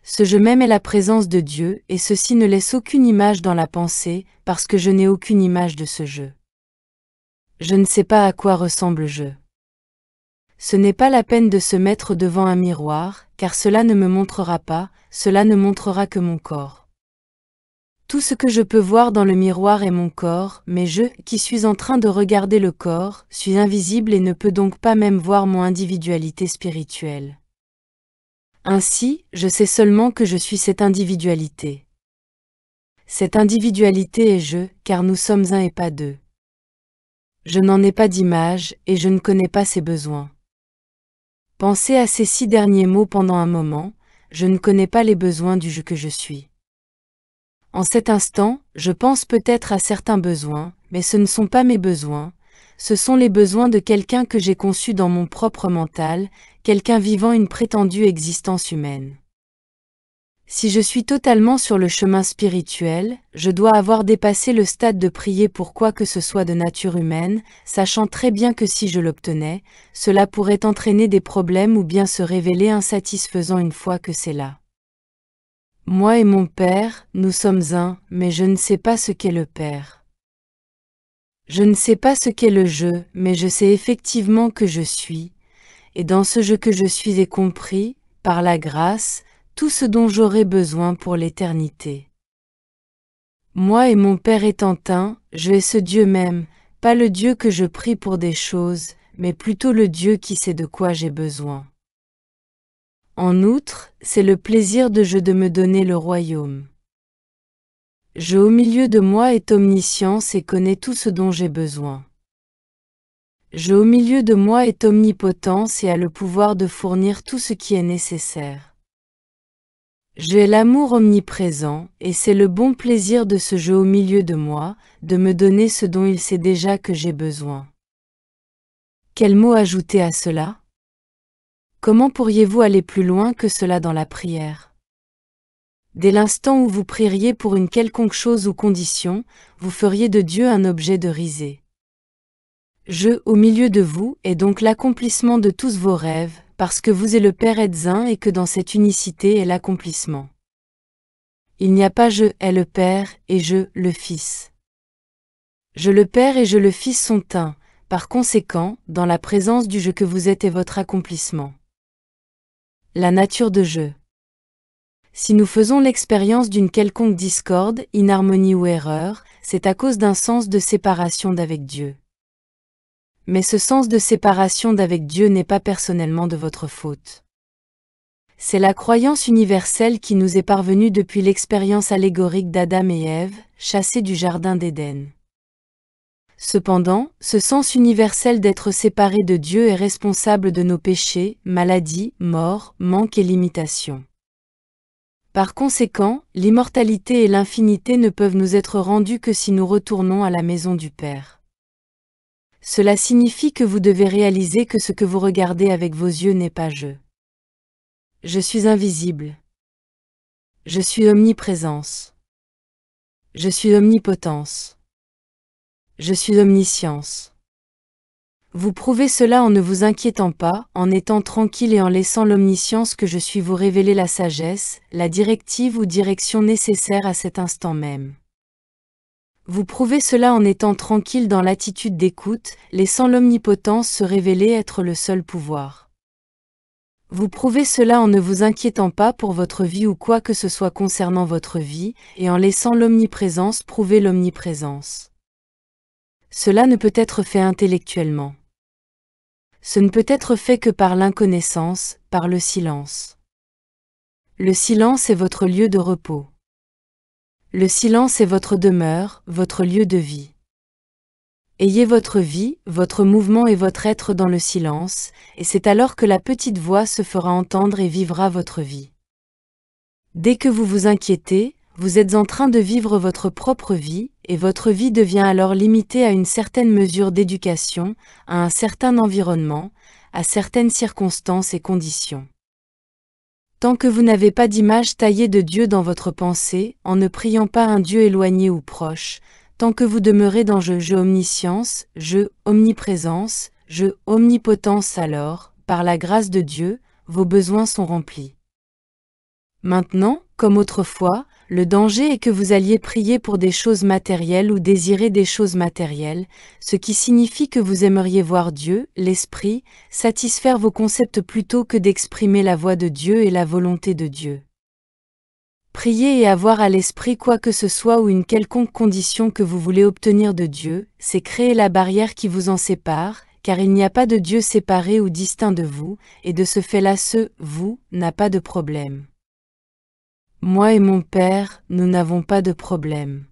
Ce je même est la présence de Dieu, et ceci ne laisse aucune image dans la pensée, parce que je n'ai aucune image de ce je. Je ne sais pas à quoi ressemble je. Ce n'est pas la peine de se mettre devant un miroir, car cela ne me montrera pas, cela ne montrera que mon corps. Tout ce que je peux voir dans le miroir est mon corps, mais je, qui suis en train de regarder le corps, suis invisible et ne peux donc pas même voir mon individualité spirituelle. Ainsi, je sais seulement que je suis cette individualité. Cette individualité est je, car nous sommes un et pas deux. Je n'en ai pas d'image, et je ne connais pas ses besoins. Pensez à ces 6 derniers mots pendant un moment, je ne connais pas les besoins du je que je suis. En cet instant, je pense peut-être à certains besoins, mais ce ne sont pas mes besoins, ce sont les besoins de quelqu'un que j'ai conçu dans mon propre mental, quelqu'un vivant une prétendue existence humaine. Si je suis totalement sur le chemin spirituel, je dois avoir dépassé le stade de prier pour quoi que ce soit de nature humaine, sachant très bien que si je l'obtenais, cela pourrait entraîner des problèmes ou bien se révéler insatisfaisant une fois que c'est là. Moi et mon Père, nous sommes un, mais je ne sais pas ce qu'est le Père. Je ne sais pas ce qu'est le je, mais je sais effectivement que je suis, et dans ce je que je suis est compris, par la grâce, tout ce dont j'aurai besoin pour l'éternité. Moi et mon Père étant un, je ai ce Dieu même, pas le Dieu que je prie pour des choses, mais plutôt le Dieu qui sait de quoi j'ai besoin. En outre, c'est le plaisir de je de me donner le royaume. Je au milieu de moi est omniscience et connaît tout ce dont j'ai besoin. Je au milieu de moi est omnipotence et a le pouvoir de fournir tout ce qui est nécessaire. Je ai l'amour omniprésent, et c'est le bon plaisir de ce je au milieu de moi, de me donner ce dont il sait déjà que j'ai besoin. Quel mot ajouter à cela? Comment pourriez-vous aller plus loin que cela dans la prière? Dès l'instant où vous prieriez pour une quelconque chose ou condition, vous feriez de Dieu un objet de risée. Je, au milieu de vous, est donc l'accomplissement de tous vos rêves, parce que vous et le Père êtes un et que dans cette unicité est l'accomplissement. Il n'y a pas je est le Père et je, le Fils. Je le Père et je le Fils sont un, par conséquent, dans la présence du je que vous êtes est votre accomplissement. La nature de je. Si nous faisons l'expérience d'une quelconque discorde, inharmonie ou erreur, c'est à cause d'un sens de séparation d'avec Dieu. Mais ce sens de séparation d'avec Dieu n'est pas personnellement de votre faute. C'est la croyance universelle qui nous est parvenue depuis l'expérience allégorique d'Adam et Ève, chassés du jardin d'Éden. Cependant, ce sens universel d'être séparé de Dieu est responsable de nos péchés, maladies, morts, manques et limitations. Par conséquent, l'immortalité et l'infinité ne peuvent nous être rendues que si nous retournons à la maison du Père. Cela signifie que vous devez réaliser que ce que vous regardez avec vos yeux n'est pas je. Je suis invisible. Je suis omniprésence. Je suis omnipotence. Je suis omniscience. Vous prouvez cela en ne vous inquiétant pas, en étant tranquille et en laissant l'omniscience que je suis vous révéler la sagesse, la directive ou direction nécessaire à cet instant même. Vous prouvez cela en étant tranquille dans l'attitude d'écoute, laissant l'omnipotence se révéler être le seul pouvoir. Vous prouvez cela en ne vous inquiétant pas pour votre vie ou quoi que ce soit concernant votre vie, et en laissant l'omniprésence prouver l'omniprésence. Cela ne peut être fait intellectuellement. Ce ne peut être fait que par l'inconnaissance, par le silence. Le silence est votre lieu de repos. Le silence est votre demeure, votre lieu de vie. Ayez votre vie, votre mouvement et votre être dans le silence, et c'est alors que la petite voix se fera entendre et vivra votre vie. Dès que vous vous inquiétez, vous êtes en train de vivre votre propre vie, et votre vie devient alors limitée à une certaine mesure d'éducation, à un certain environnement, à certaines circonstances et conditions. Tant que vous n'avez pas d'image taillée de Dieu dans votre pensée, en ne priant pas un Dieu éloigné ou proche, tant que vous demeurez dans je omniscience, je omniprésence, je omnipotence alors, par la grâce de Dieu, vos besoins sont remplis. Maintenant, comme autrefois, le danger est que vous alliez prier pour des choses matérielles ou désirer des choses matérielles, ce qui signifie que vous aimeriez voir Dieu, l'Esprit, satisfaire vos concepts plutôt que d'exprimer la voix de Dieu et la volonté de Dieu. Prier et avoir à l'esprit quoi que ce soit ou une quelconque condition que vous voulez obtenir de Dieu, c'est créer la barrière qui vous en sépare, car il n'y a pas de Dieu séparé ou distinct de vous, et de ce fait-là vous, n'a pas de problème. Moi et mon Père, nous n'avons pas de problème.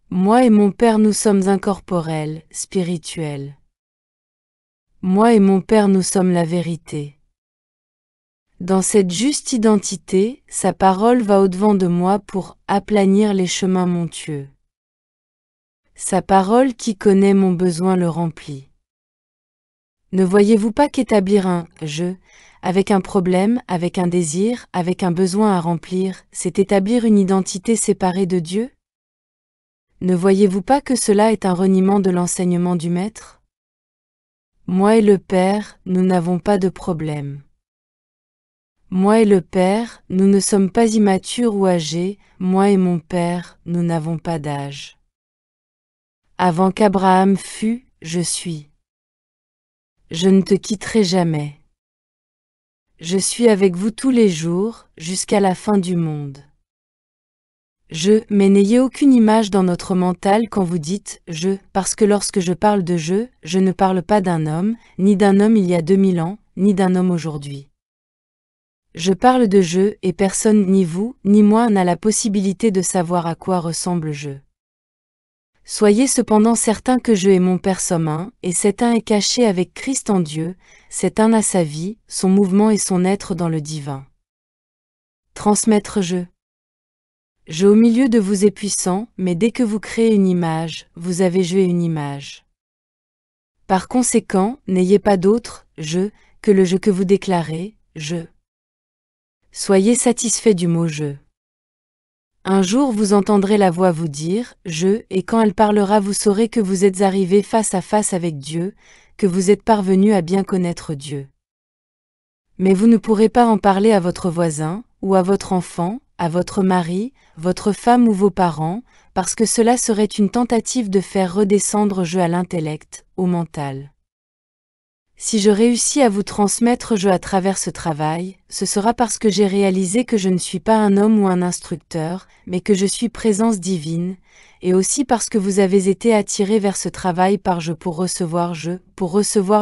Moi et mon Père nous sommes incorporels, spirituels. Moi et mon Père nous sommes la vérité. Dans cette juste identité, sa parole va au-devant de moi pour aplanir les chemins montueux. Sa parole qui connaît mon besoin le remplit. Ne voyez-vous pas qu'établir un « je » avec un problème, avec un désir, avec un besoin à remplir, c'est établir une identité séparée de Dieu? Ne voyez-vous pas que cela est un reniement de l'enseignement du Maître? Moi et le Père, nous n'avons pas de problème. Moi et le Père, nous ne sommes pas immatures ou âgés, moi et mon Père, nous n'avons pas d'âge. Avant qu'Abraham fût, je suis. Je ne te quitterai jamais. Je suis avec vous tous les jours, jusqu'à la fin du monde. Mais n'ayez aucune image dans notre mental quand vous dites « je », parce que lorsque je parle de « je ne parle pas d'un homme, ni d'un homme il y a 2000 ans, ni d'un homme aujourd'hui. Je parle de « je » et personne, ni vous, ni moi, n'a la possibilité de savoir à quoi ressemble « je ». Soyez cependant certains que je et mon Père sommes un, et cet un est caché avec Christ en Dieu, cet un a sa vie, son mouvement et son être dans le divin. Transmettre je au milieu de vous est puissant, mais dès que vous créez une image, vous avez je et une image. Par conséquent, n'ayez pas d'autre je que le je que vous déclarez, je. Soyez satisfait du mot je. Un jour vous entendrez la voix vous dire « je » et quand elle parlera vous saurez que vous êtes arrivé face à face avec Dieu, que vous êtes parvenu à bien connaître Dieu. Mais vous ne pourrez pas en parler à votre voisin, ou à votre enfant, à votre mari, votre femme ou vos parents, parce que cela serait une tentative de faire redescendre je à l'intellect, au mental. Si je réussis à vous transmettre je à travers ce travail, ce sera parce que j'ai réalisé que je ne suis pas un homme ou un instructeur, mais que je suis présence divine, et aussi parce que vous avez été attirés vers ce travail par je pour recevoir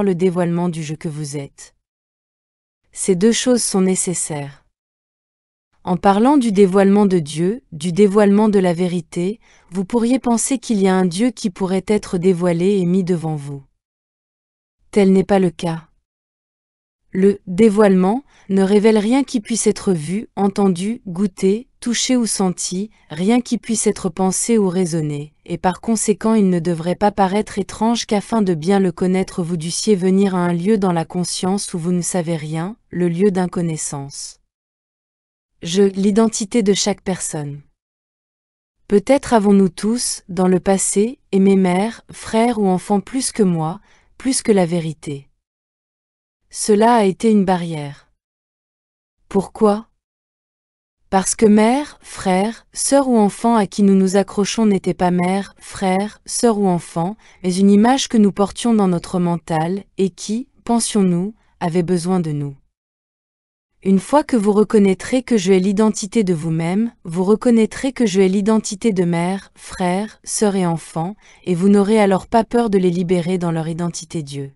le dévoilement du je que vous êtes. Ces deux choses sont nécessaires. En parlant du dévoilement de Dieu, du dévoilement de la vérité, vous pourriez penser qu'il y a un Dieu qui pourrait être dévoilé et mis devant vous. Tel n'est pas le cas. Le dévoilement ne révèle rien qui puisse être vu, entendu, goûté, touché ou senti, rien qui puisse être pensé ou raisonné, et par conséquent il ne devrait pas paraître étrange qu'afin de bien le connaître vous dussiez venir à un lieu dans la conscience où vous ne savez rien, le lieu d'inconnaissance. L'identité de chaque personne. Peut-être avons-nous tous, dans le passé, aimé mère, frère ou enfant plus que moi, plus que la vérité. Cela a été une barrière. Pourquoi? Parce que mère, frère, sœur ou enfant à qui nous nous accrochons n'était pas mère, frère, sœur ou enfant, mais une image que nous portions dans notre mental, et qui, pensions-nous, avait besoin de nous. Une fois que vous reconnaîtrez que je ai l'identité de vous-même, vous reconnaîtrez que je ai l'identité de mère, frère, sœur et enfant, et vous n'aurez alors pas peur de les libérer dans leur identité Dieu.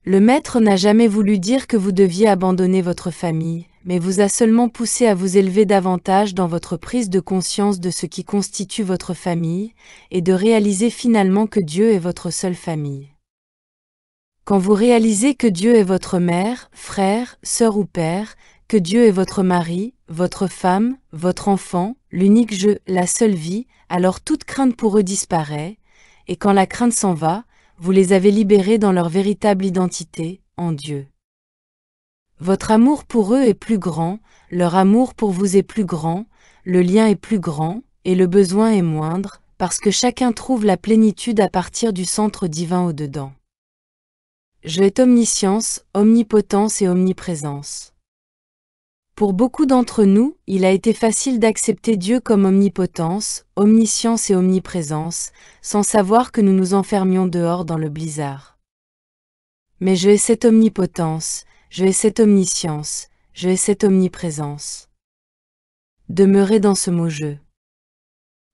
Le Maître n'a jamais voulu dire que vous deviez abandonner votre famille, mais vous a seulement poussé à vous élever davantage dans votre prise de conscience de ce qui constitue votre famille, et de réaliser finalement que Dieu est votre seule famille. Quand vous réalisez que Dieu est votre mère, frère, sœur ou père, que Dieu est votre mari, votre femme, votre enfant, l'unique je, la seule vie, alors toute crainte pour eux disparaît, et quand la crainte s'en va, vous les avez libérés dans leur véritable identité, en Dieu. Votre amour pour eux est plus grand, leur amour pour vous est plus grand, le lien est plus grand, et le besoin est moindre, parce que chacun trouve la plénitude à partir du centre divin au-dedans. Je est omniscience, omnipotence et omniprésence. Pour beaucoup d'entre nous, il a été facile d'accepter Dieu comme omnipotence, omniscience et omniprésence, sans savoir que nous nous enfermions dehors dans le blizzard. Mais je ai cette omnipotence, je ai cette omniscience, je ai cette omniprésence. Demeurez dans ce mot « je ».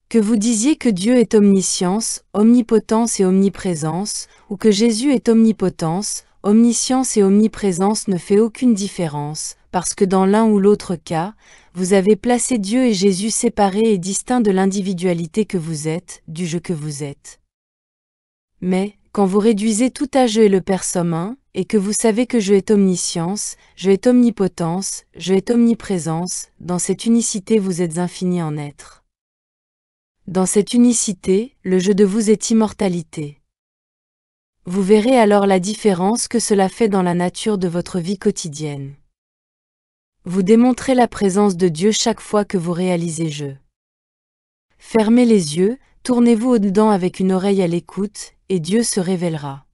Que vous disiez que Dieu est omniscience, omnipotence et omniprésence, ou que Jésus est omnipotence, omniscience et omniprésence ne fait aucune différence, parce que dans l'un ou l'autre cas, vous avez placé Dieu et Jésus séparés et distincts de l'individualité que vous êtes, du je que vous êtes. Mais, quand vous réduisez tout à je et le Père somme un, et que vous savez que je est omniscience, je est omnipotence, je est omniprésence, dans cette unicité vous êtes infini en être. Dans cette unicité, le je de vous est immortalité. Vous verrez alors la différence que cela fait dans la nature de votre vie quotidienne. Vous démontrez la présence de Dieu chaque fois que vous réalisez je. Fermez les yeux, tournez-vous au-dedans avec une oreille à l'écoute, et Dieu se révélera.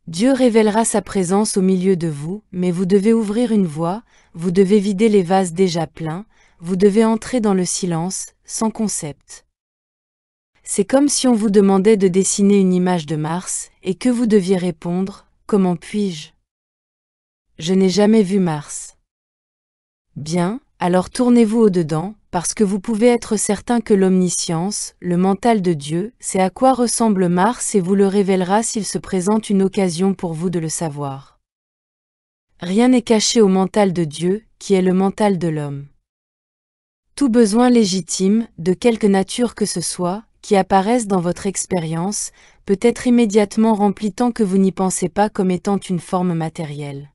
Dieu révélera sa présence au milieu de vous, mais vous devez ouvrir une voie, vous devez vider les vases déjà pleins, vous devez entrer dans le silence, sans concept. C'est comme si on vous demandait de dessiner une image de Mars, et que vous deviez répondre « Comment puis-je ? Je n'ai jamais vu Mars. » Bien, alors tournez-vous au-dedans, parce que vous pouvez être certain que l'omniscience, le mental de Dieu, c'est à quoi ressemble Mars et vous le révélera s'il se présente une occasion pour vous de le savoir. Rien n'est caché au mental de Dieu, qui est le mental de l'homme. Tout besoin légitime, de quelque nature que ce soit, qui apparaisse dans votre expérience, peut être immédiatement rempli tant que vous n'y pensez pas comme étant une forme matérielle.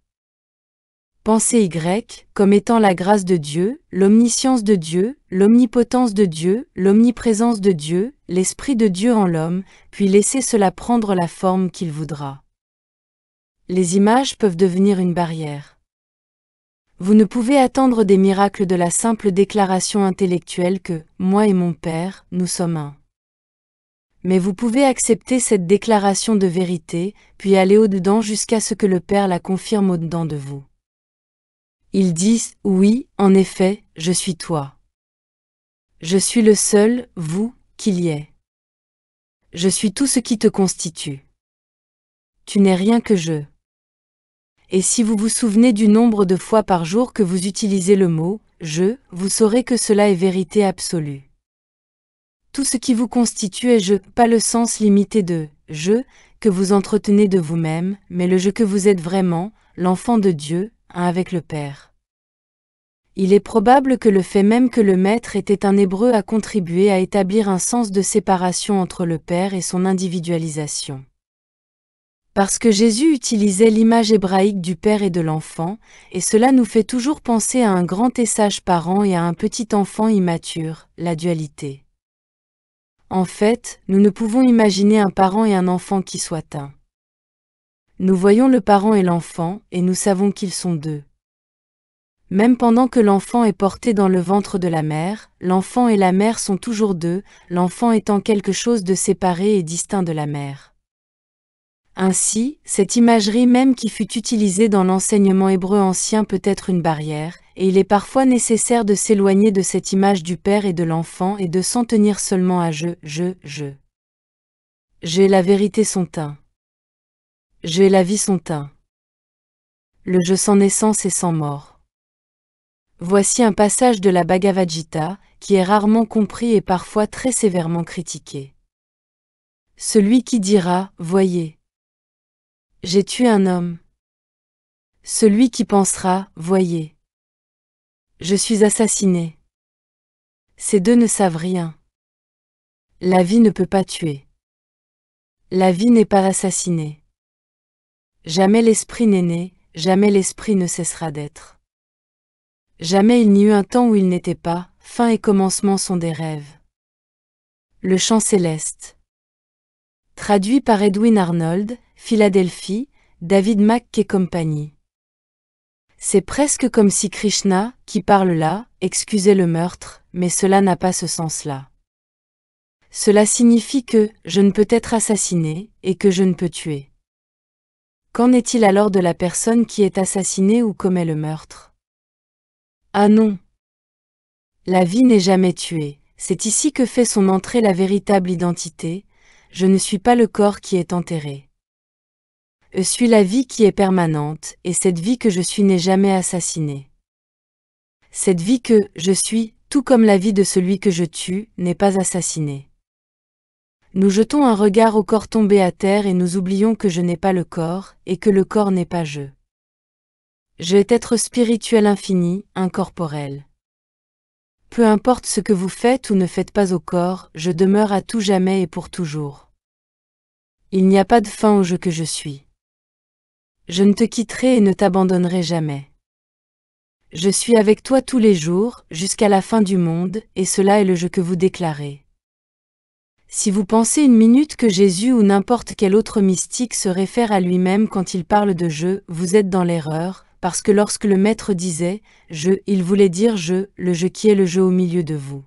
Pensez Y, comme étant la grâce de Dieu, l'omniscience de Dieu, l'omnipotence de Dieu, l'omniprésence de Dieu, l'Esprit de Dieu en l'homme, puis laissez cela prendre la forme qu'il voudra. Les images peuvent devenir une barrière. Vous ne pouvez attendre des miracles de la simple déclaration intellectuelle que « moi et mon Père, nous sommes un ». Mais vous pouvez accepter cette déclaration de vérité, puis aller au-dedans jusqu'à ce que le Père la confirme au-dedans de vous. Ils disent « Oui, en effet, je suis toi. Je suis le seul, vous, qu'il y ait. Je suis tout ce qui te constitue. Tu n'es rien que je. » Et si vous vous souvenez du nombre de fois par jour que vous utilisez le mot « je », vous saurez que cela est vérité absolue. Tout ce qui vous constitue est je, pas le sens limité de « je » que vous entretenez de vous-même, mais le je que vous êtes vraiment, l'enfant de Dieu, un avec le Père. Il est probable que le fait même que le Maître était un Hébreu a contribué à établir un sens de séparation entre le Père et son individualisation. Parce que Jésus utilisait l'image hébraïque du Père et de l'enfant, et cela nous fait toujours penser à un grand et sage parent et à un petit enfant immature, la dualité. En fait, nous ne pouvons imaginer un parent et un enfant qui soient un. Nous voyons le parent et l'enfant, et nous savons qu'ils sont deux. Même pendant que l'enfant est porté dans le ventre de la mère, l'enfant et la mère sont toujours deux, l'enfant étant quelque chose de séparé et distinct de la mère. Ainsi, cette imagerie même qui fut utilisée dans l'enseignement hébreu ancien peut être une barrière, et il est parfois nécessaire de s'éloigner de cette image du Père et de l'enfant et de s'en tenir seulement à je. Je et la vérité sont un. Je et la vie sont un. Le je sans naissance et sans mort. Voici un passage de la Bhagavad Gita, qui est rarement compris et parfois très sévèrement critiqué. Celui qui dira, voyez, j'ai tué un homme. Celui qui pensera, voyez, je suis assassiné. Ces deux ne savent rien. La vie ne peut pas tuer. La vie n'est pas assassinée. Jamais l'esprit n'est né, jamais l'esprit ne cessera d'être. Jamais il n'y eut un temps où il n'était pas, fin et commencement sont des rêves. Le chant céleste. Traduit par Edwin Arnold, Philadelphie, David McKay Company. C'est presque comme si Krishna, qui parle là, excusait le meurtre, mais cela n'a pas ce sens-là. Cela signifie que je ne peux être assassiné, et que je ne peux tuer. Qu'en est-il alors de la personne qui est assassinée ou commet le meurtre? Ah non! La vie n'est jamais tuée, c'est ici que fait son entrée la véritable identité, je ne suis pas le corps qui est enterré. Je suis la vie qui est permanente, et cette vie que je suis n'est jamais assassinée. Cette vie que je suis, tout comme la vie de celui que je tue, n'est pas assassinée. Nous jetons un regard au corps tombé à terre et nous oublions que je n'ai pas le corps, et que le corps n'est pas je. Je est être spirituel infini, incorporel. Peu importe ce que vous faites ou ne faites pas au corps, je demeure à tout jamais et pour toujours. Il n'y a pas de fin au je que je suis. Je ne te quitterai et ne t'abandonnerai jamais. Je suis avec toi tous les jours, jusqu'à la fin du monde, et cela est le je que vous déclarez. Si vous pensez une minute que Jésus ou n'importe quel autre mystique se réfère à lui-même quand il parle de je, vous êtes dans l'erreur, parce que lorsque le Maître disait « je », il voulait dire « je », le je qui est le je au milieu de vous.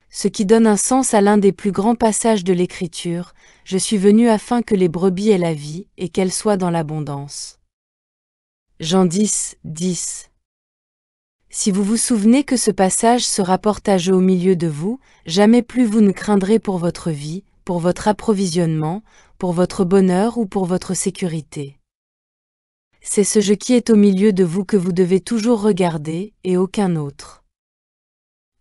Ce qui donne un sens à l'un des plus grands passages de l'Écriture, « Je suis venu afin que les brebis aient la vie, et qu'elles soient dans l'abondance ». Jean 10, 10. Si vous vous souvenez que ce passage se rapporte à je au milieu de vous, jamais plus vous ne craindrez pour votre vie, pour votre approvisionnement, pour votre bonheur ou pour votre sécurité. C'est ce je qui est au milieu de vous que vous devez toujours regarder, et aucun autre.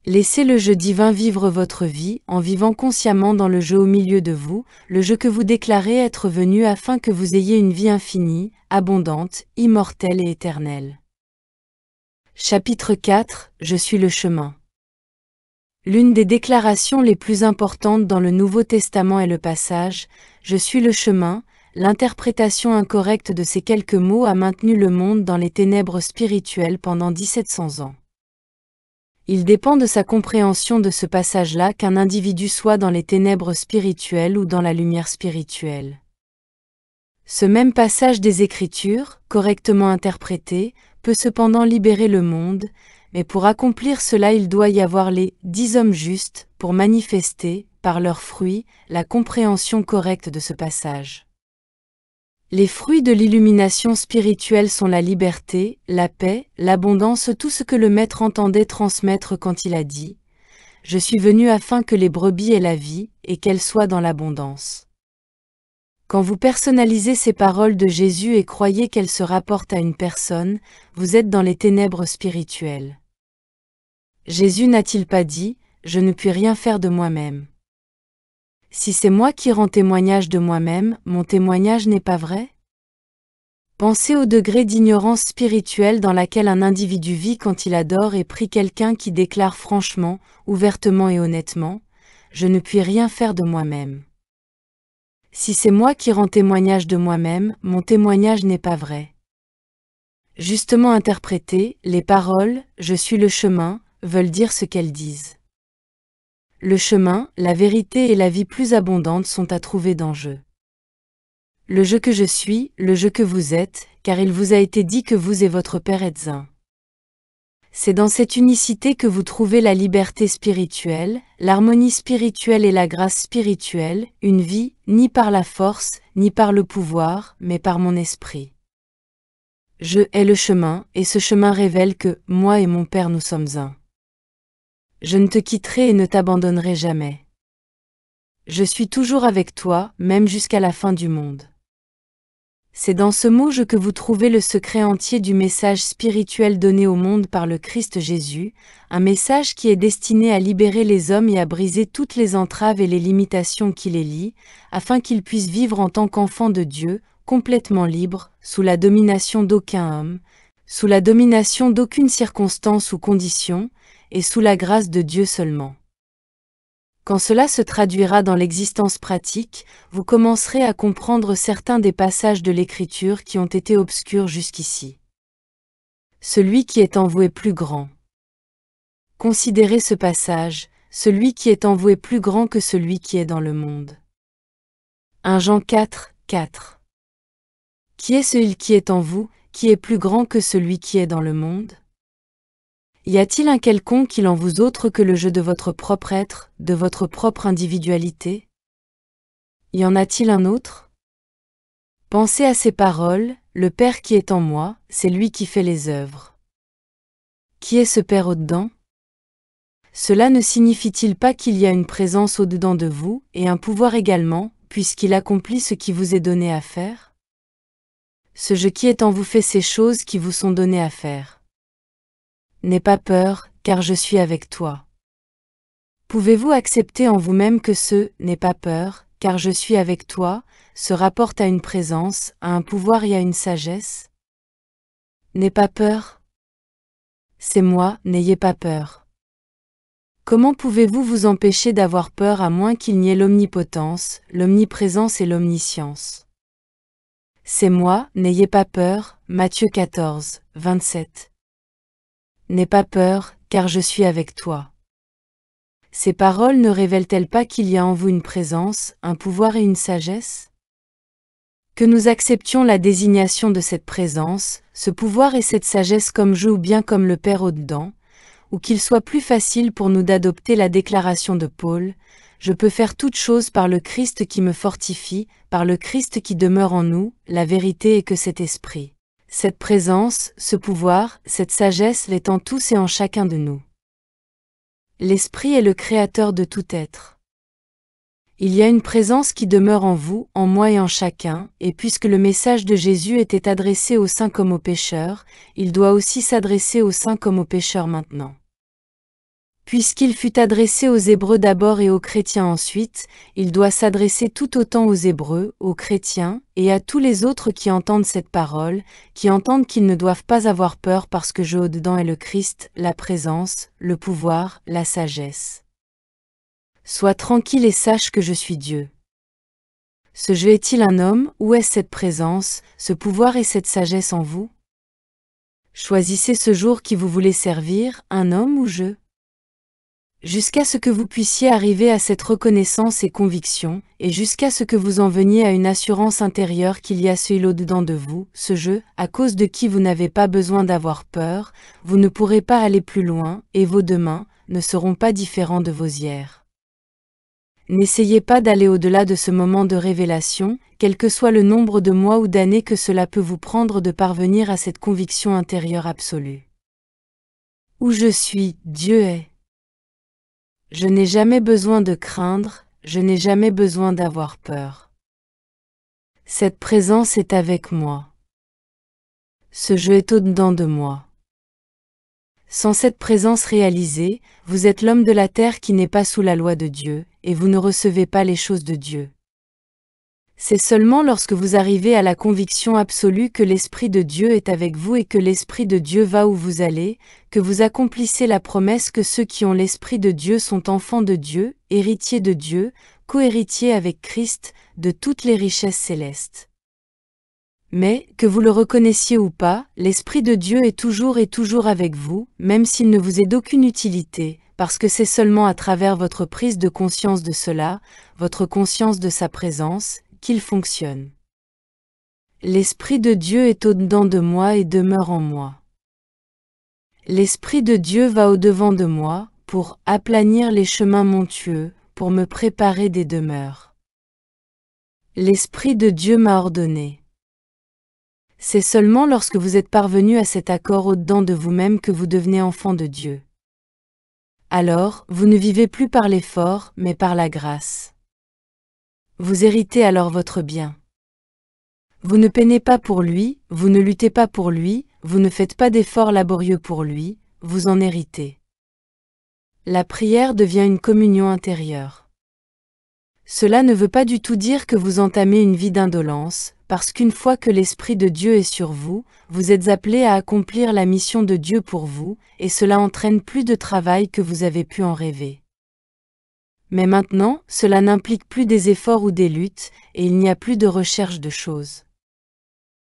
Laissez le je divin vivre votre vie, en vivant consciemment dans le je au milieu de vous, le je que vous déclarez être venu afin que vous ayez une vie infinie, abondante, immortelle et éternelle. Chapitre 4 – Je suis le chemin. L'une des déclarations les plus importantes dans le Nouveau Testament est le passage « Je suis le chemin ». L'interprétation incorrecte de ces quelques mots a maintenu le monde dans les ténèbres spirituelles pendant 1700 ans. Il dépend de sa compréhension de ce passage-là qu'un individu soit dans les ténèbres spirituelles ou dans la lumière spirituelle. Ce même passage des Écritures, correctement interprété, peut cependant libérer le monde, mais pour accomplir cela il doit y avoir les 10 hommes justes pour manifester, par leurs fruits, la compréhension correcte de ce passage. Les fruits de l'illumination spirituelle sont la liberté, la paix, l'abondance, tout ce que le Maître entendait transmettre quand il a dit « Je suis venu afin que les brebis aient la vie, et qu'elles soient dans l'abondance ». Quand vous personnalisez ces paroles de Jésus et croyez qu'elles se rapportent à une personne, vous êtes dans les ténèbres spirituelles. Jésus n'a-t-il pas dit « Je ne puis rien faire de moi-même » ? Si c'est moi qui rends témoignage de moi-même, mon témoignage n'est pas vrai ? Pensez au degré d'ignorance spirituelle dans laquelle un individu vit quand il adore et prie quelqu'un qui déclare franchement, ouvertement et honnêtement « Je ne puis rien faire de moi-même ». Si c'est moi qui rends témoignage de moi-même, mon témoignage n'est pas vrai. Justement interprétées, les paroles « Je suis le chemin » veulent dire ce qu'elles disent. Le chemin, la vérité et la vie plus abondante sont à trouver dans je. Le je que je suis, le je que vous êtes, car il vous a été dit que vous et votre Père êtes un. C'est dans cette unicité que vous trouvez la liberté spirituelle, l'harmonie spirituelle et la grâce spirituelle, une vie, ni par la force, ni par le pouvoir, mais par mon esprit. Je hais le chemin, et ce chemin révèle que, moi et mon Père nous sommes un. Je ne te quitterai et ne t'abandonnerai jamais. Je suis toujours avec toi, même jusqu'à la fin du monde. C'est dans ce mot que vous trouvez le secret entier du message spirituel donné au monde par le Christ Jésus, un message qui est destiné à libérer les hommes et à briser toutes les entraves et les limitations qui les lient, afin qu'ils puissent vivre en tant qu'enfants de Dieu, complètement libres, sous la domination d'aucun homme, sous la domination d'aucune circonstance ou condition, et sous la grâce de Dieu seulement. Quand cela se traduira dans l'existence pratique, vous commencerez à comprendre certains des passages de l'Écriture qui ont été obscurs jusqu'ici. Celui qui est en vous est plus grand. Considérez ce passage, celui qui est en vous est plus grand que celui qui est dans le monde. 1 Jean 4, 4. Qui est celui qui est en vous, qui est plus grand que celui qui est dans le monde? Y a-t-il un quelconque qu'il en vous autre que le jeu de votre propre être, de votre propre individualité? Y en a-t-il un autre? Pensez à ces paroles, le Père qui est en moi, c'est lui qui fait les œuvres. Qui est ce Père au-dedans? Cela ne signifie-t-il pas qu'il y a une présence au-dedans de vous, et un pouvoir également, puisqu'il accomplit ce qui vous est donné à faire? Ce Je qui est en vous fait ces choses qui vous sont données à faire. N'aie pas peur, car je suis avec toi. Pouvez-vous accepter en vous-même que ce « n'aie pas peur, car je suis avec toi » se rapporte à une présence, à un pouvoir et à une sagesse? N'aie pas peur. C'est moi, n'ayez pas peur. Comment pouvez-vous vous empêcher d'avoir peur à moins qu'il n'y ait l'omnipotence, l'omniprésence et l'omniscience? C'est moi, n'ayez pas peur, Matthieu 14, 27. N'aie pas peur, car je suis avec toi. Ces paroles ne révèlent-elles pas qu'il y a en vous une présence, un pouvoir et une sagesse? Que nous acceptions la désignation de cette présence, ce pouvoir et cette sagesse comme je ou bien comme le Père au-dedans, ou qu'il soit plus facile pour nous d'adopter la déclaration de Paul, je peux faire toutes choses par le Christ qui me fortifie, par le Christ qui demeure en nous, la vérité est que cet esprit, cette présence, ce pouvoir, cette sagesse l'est en tous et en chacun de nous. L'Esprit est le créateur de tout être. Il y a une présence qui demeure en vous, en moi et en chacun, et puisque le message de Jésus était adressé aux saints comme aux pécheurs, il doit aussi s'adresser aux saints comme aux pécheurs maintenant. Puisqu'il fut adressé aux Hébreux d'abord et aux chrétiens ensuite, il doit s'adresser tout autant aux Hébreux, aux chrétiens, et à tous les autres qui entendent cette parole, qui entendent qu'ils ne doivent pas avoir peur parce que je au-dedans est le Christ, la présence, le pouvoir, la sagesse. Sois tranquille et sache que je suis Dieu. Ce je est-il un homme, ou est-ce cette présence, ce pouvoir et cette sagesse en vous? Choisissez ce jour qui vous voulez servir, un homme ou je? Jusqu'à ce que vous puissiez arriver à cette reconnaissance et conviction, et jusqu'à ce que vous en veniez à une assurance intérieure qu'il y a celui au-dedans de vous, ce je, à cause de qui vous n'avez pas besoin d'avoir peur, vous ne pourrez pas aller plus loin, et vos demain ne seront pas différents de vos hier. N'essayez pas d'aller au-delà de ce moment de révélation, quel que soit le nombre de mois ou d'années que cela peut vous prendre de parvenir à cette conviction intérieure absolue. Où je suis, Dieu est. Je n'ai jamais besoin de craindre, je n'ai jamais besoin d'avoir peur. Cette présence est avec moi. Ce je est au-dedans de moi. Sans cette présence réalisée, vous êtes l'homme de la terre qui n'est pas sous la loi de Dieu, et vous ne recevez pas les choses de Dieu. C'est seulement lorsque vous arrivez à la conviction absolue que l'Esprit de Dieu est avec vous et que l'Esprit de Dieu va où vous allez, que vous accomplissez la promesse que ceux qui ont l'Esprit de Dieu sont enfants de Dieu, héritiers de Dieu, co-héritiers avec Christ, de toutes les richesses célestes. Mais, que vous le reconnaissiez ou pas, l'Esprit de Dieu est toujours avec vous, même s'il ne vous est d'aucune utilité, parce que c'est seulement à travers votre prise de conscience de cela, votre conscience de sa présence, qu'il fonctionne. L'Esprit de Dieu est au-dedans de moi et demeure en moi. L'Esprit de Dieu va au-devant de moi, pour aplanir les chemins montueux, pour me préparer des demeures. L'Esprit de Dieu m'a ordonné. C'est seulement lorsque vous êtes parvenu à cet accord au-dedans de vous-même que vous devenez enfant de Dieu. Alors, vous ne vivez plus par l'effort, mais par la grâce. Vous héritez alors votre bien. Vous ne peinez pas pour lui, vous ne luttez pas pour lui, vous ne faites pas d'efforts laborieux pour lui, vous en héritez. La prière devient une communion intérieure. Cela ne veut pas du tout dire que vous entamez une vie d'indolence, parce qu'une fois que l'Esprit de Dieu est sur vous, vous êtes appelé à accomplir la mission de Dieu pour vous, et cela entraîne plus de travail que vous avez pu en rêver. Mais maintenant, cela n'implique plus des efforts ou des luttes, et il n'y a plus de recherche de choses.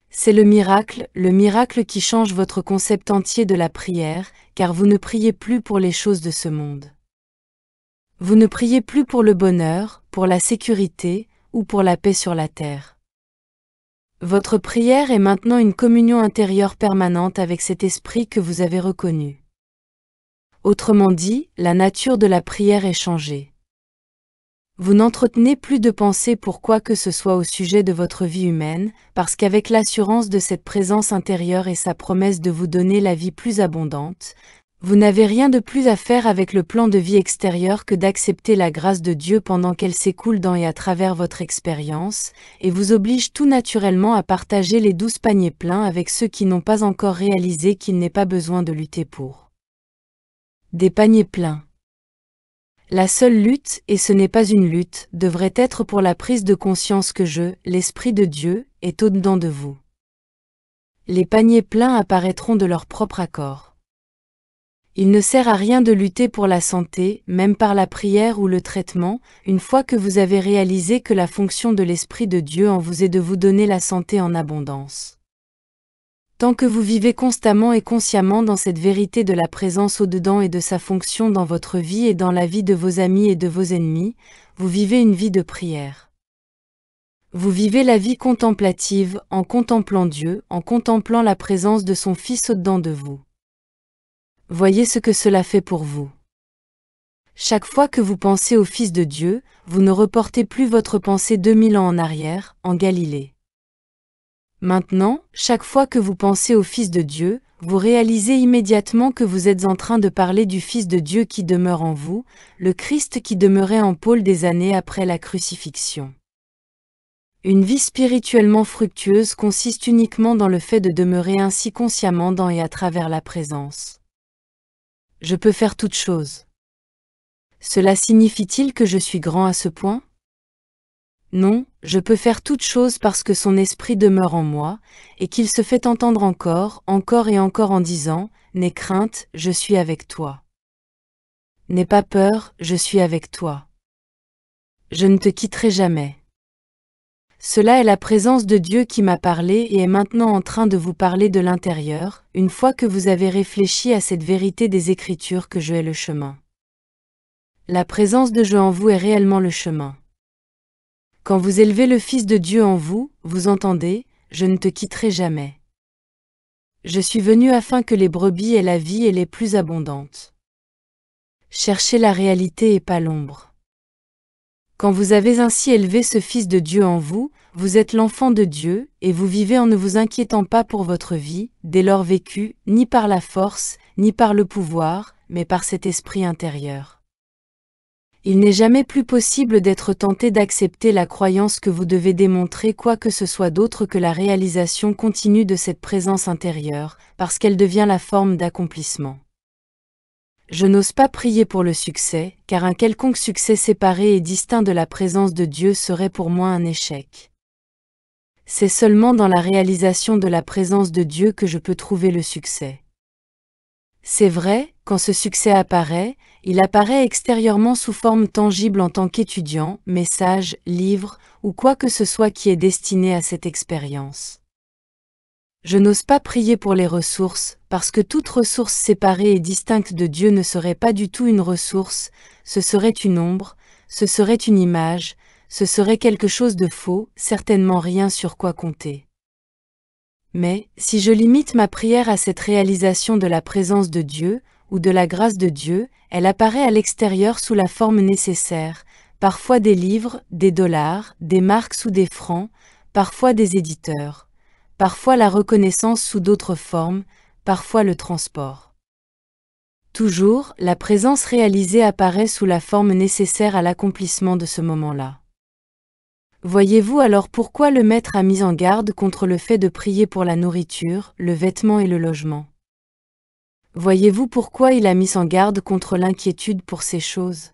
C'est le miracle qui change votre concept entier de la prière, car vous ne priez plus pour les choses de ce monde. Vous ne priez plus pour le bonheur, pour la sécurité, ou pour la paix sur la terre. Votre prière est maintenant une communion intérieure permanente avec cet esprit que vous avez reconnu. Autrement dit, la nature de la prière est changée. Vous n'entretenez plus de pensée pour quoi que ce soit au sujet de votre vie humaine, parce qu'avec l'assurance de cette présence intérieure et sa promesse de vous donner la vie plus abondante, vous n'avez rien de plus à faire avec le plan de vie extérieur que d'accepter la grâce de Dieu pendant qu'elle s'écoule dans et à travers votre expérience, et vous oblige tout naturellement à partager les 12 paniers pleins avec ceux qui n'ont pas encore réalisé qu'il n'est pas besoin de lutter pour. Des paniers pleins. La seule lutte, et ce n'est pas une lutte, devrait être pour la prise de conscience que l'Esprit de Dieu, est au-dedans de vous. Les paniers pleins apparaîtront de leur propre accord. Il ne sert à rien de lutter pour la santé, même par la prière ou le traitement, une fois que vous avez réalisé que la fonction de l'Esprit de Dieu en vous est de vous donner la santé en abondance. Tant que vous vivez constamment et consciemment dans cette vérité de la présence au-dedans et de sa fonction dans votre vie et dans la vie de vos amis et de vos ennemis, vous vivez une vie de prière. Vous vivez la vie contemplative, en contemplant Dieu, en contemplant la présence de son Fils au-dedans de vous. Voyez ce que cela fait pour vous. Chaque fois que vous pensez au Fils de Dieu, vous ne reportez plus votre pensée 2000 ans en arrière, en Galilée. Maintenant, chaque fois que vous pensez au Fils de Dieu, vous réalisez immédiatement que vous êtes en train de parler du Fils de Dieu qui demeure en vous, le Christ qui demeurait en Paul des années après la crucifixion. Une vie spirituellement fructueuse consiste uniquement dans le fait de demeurer ainsi consciemment dans et à travers la présence. Je peux faire toute chose. Cela signifie-t-il que je suis grand à ce point ? Non, je peux faire toute chose parce que son esprit demeure en moi, et qu'il se fait entendre encore et encore en disant, « N'aie crainte, je suis avec toi. N'aie pas peur, je suis avec toi. Je ne te quitterai jamais. » Cela est la présence de Dieu qui m'a parlé et est maintenant en train de vous parler de l'intérieur, une fois que vous avez réfléchi à cette vérité des Écritures que je est le chemin. La présence de Dieu en vous est réellement le chemin. Quand vous élevez le Fils de Dieu en vous, vous entendez, « Je ne te quitterai jamais. Je suis venu afin que les brebis aient la vie et les plus abondantes. » Cherchez la réalité et pas l'ombre. Quand vous avez ainsi élevé ce Fils de Dieu en vous, vous êtes l'enfant de Dieu, et vous vivez en ne vous inquiétant pas pour votre vie, dès lors vécue, ni par la force, ni par le pouvoir, mais par cet esprit intérieur. Il n'est jamais plus possible d'être tenté d'accepter la croyance que vous devez démontrer quoi que ce soit d'autre que la réalisation continue de cette présence intérieure, parce qu'elle devient la forme d'accomplissement. Je n'ose pas prier pour le succès, car un quelconque succès séparé et distinct de la présence de Dieu serait pour moi un échec. C'est seulement dans la réalisation de la présence de Dieu que je peux trouver le succès. C'est vrai, quand ce succès apparaît, il apparaît extérieurement sous forme tangible en tant qu'étudiant, message, livre, ou quoi que ce soit qui est destiné à cette expérience. Je n'ose pas prier pour les ressources, parce que toute ressource séparée et distincte de Dieu ne serait pas du tout une ressource, ce serait une ombre, ce serait une image, ce serait quelque chose de faux, certainement rien sur quoi compter. Mais, si je limite ma prière à cette réalisation de la présence de Dieu, ou de la grâce de Dieu, elle apparaît à l'extérieur sous la forme nécessaire, parfois des livres, des dollars, des marks ou des francs, parfois des éditeurs, parfois la reconnaissance sous d'autres formes, parfois le transport. Toujours, la présence réalisée apparaît sous la forme nécessaire à l'accomplissement de ce moment-là. Voyez-vous alors pourquoi le Maître a mis en garde contre le fait de prier pour la nourriture, le vêtement et le logement? Voyez-vous pourquoi il a mis en garde contre l'inquiétude pour ces choses?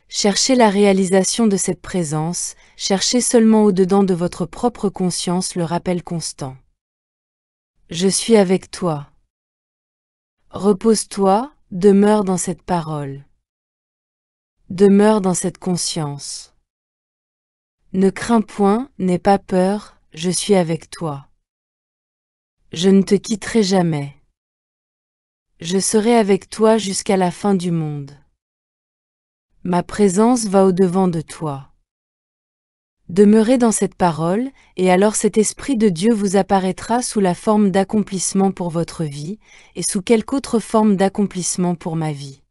Cherchez la réalisation de cette présence, cherchez seulement au-dedans de votre propre conscience le rappel constant. Je suis avec toi. Repose-toi, demeure dans cette parole. Demeure dans cette conscience. Ne crains point, n'aie pas peur, je suis avec toi. Je ne te quitterai jamais. Je serai avec toi jusqu'à la fin du monde. Ma présence va au-devant de toi. Demeurez dans cette parole, et alors cet Esprit de Dieu vous apparaîtra sous la forme d'accomplissement pour votre vie, et sous quelque autre forme d'accomplissement pour ma vie.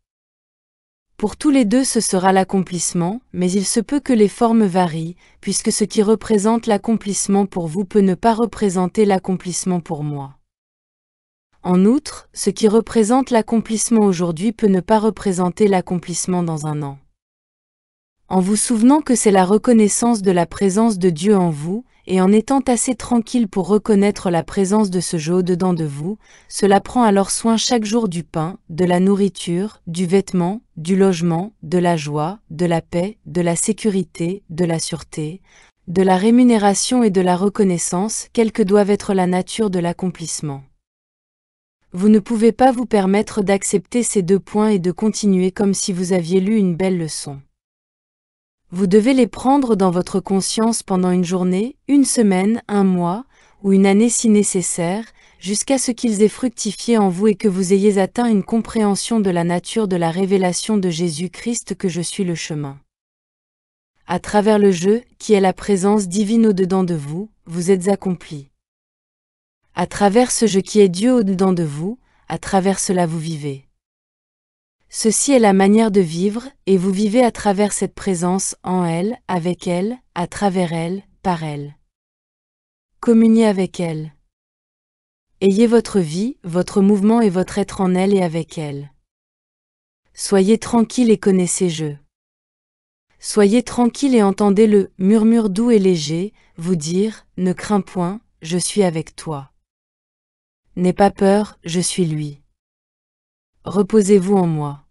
Pour tous les deux ce sera l'accomplissement, mais il se peut que les formes varient, puisque ce qui représente l'accomplissement pour vous peut ne pas représenter l'accomplissement pour moi. En outre, ce qui représente l'accomplissement aujourd'hui peut ne pas représenter l'accomplissement dans un an. En vous souvenant que c'est la reconnaissance de la présence de Dieu en vous, et en étant assez tranquille pour reconnaître la présence de ce jeu au-dedans de vous, cela prend alors soin chaque jour du pain, de la nourriture, du vêtement, du logement, de la joie, de la paix, de la sécurité, de la sûreté, de la rémunération et de la reconnaissance, quelle que doive être la nature de l'accomplissement. Vous ne pouvez pas vous permettre d'accepter ces 2 points et de continuer comme si vous aviez lu une belle leçon. Vous devez les prendre dans votre conscience pendant une journée, une semaine, un mois, ou une année si nécessaire, jusqu'à ce qu'ils aient fructifié en vous et que vous ayez atteint une compréhension de la nature de la révélation de Jésus-Christ que je suis le chemin. À travers le jeu, qui est la présence divine au-dedans de vous, vous êtes accompli. À travers ce jeu qui est Dieu au-dedans de vous, à travers cela vous vivez. Ceci est la manière de vivre, et vous vivez à travers cette présence en elle, avec elle, à travers elle, par elle. Communiez avec elle. Ayez votre vie, votre mouvement et votre être en elle et avec elle. Soyez tranquille et connaissez je. Soyez tranquille et entendez le murmure doux et léger, vous dire, ne crains point, je suis avec toi. N'aie pas peur, je suis lui. Reposez-vous en moi.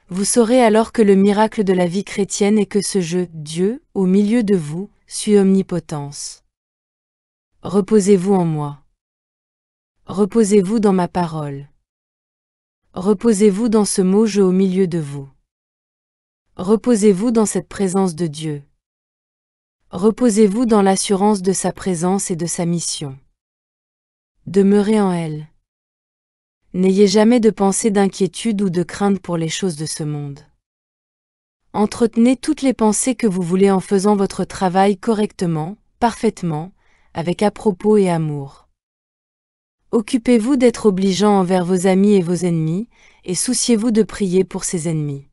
Vous saurez alors que le miracle de la vie chrétienne est que ce jeu, Dieu, au milieu de vous, suit omnipotence. Reposez-vous en moi. Reposez-vous dans ma parole. Reposez-vous dans ce mot je au milieu de vous. Reposez-vous dans cette présence de Dieu. Reposez-vous dans l'assurance de sa présence et de sa mission. Demeurez en elle. N'ayez jamais de pensée d'inquiétude ou de crainte pour les choses de ce monde. Entretenez toutes les pensées que vous voulez en faisant votre travail correctement, parfaitement, avec à-propos et amour. Occupez-vous d'être obligeant envers vos amis et vos ennemis, et souciez-vous de prier pour ces ennemis.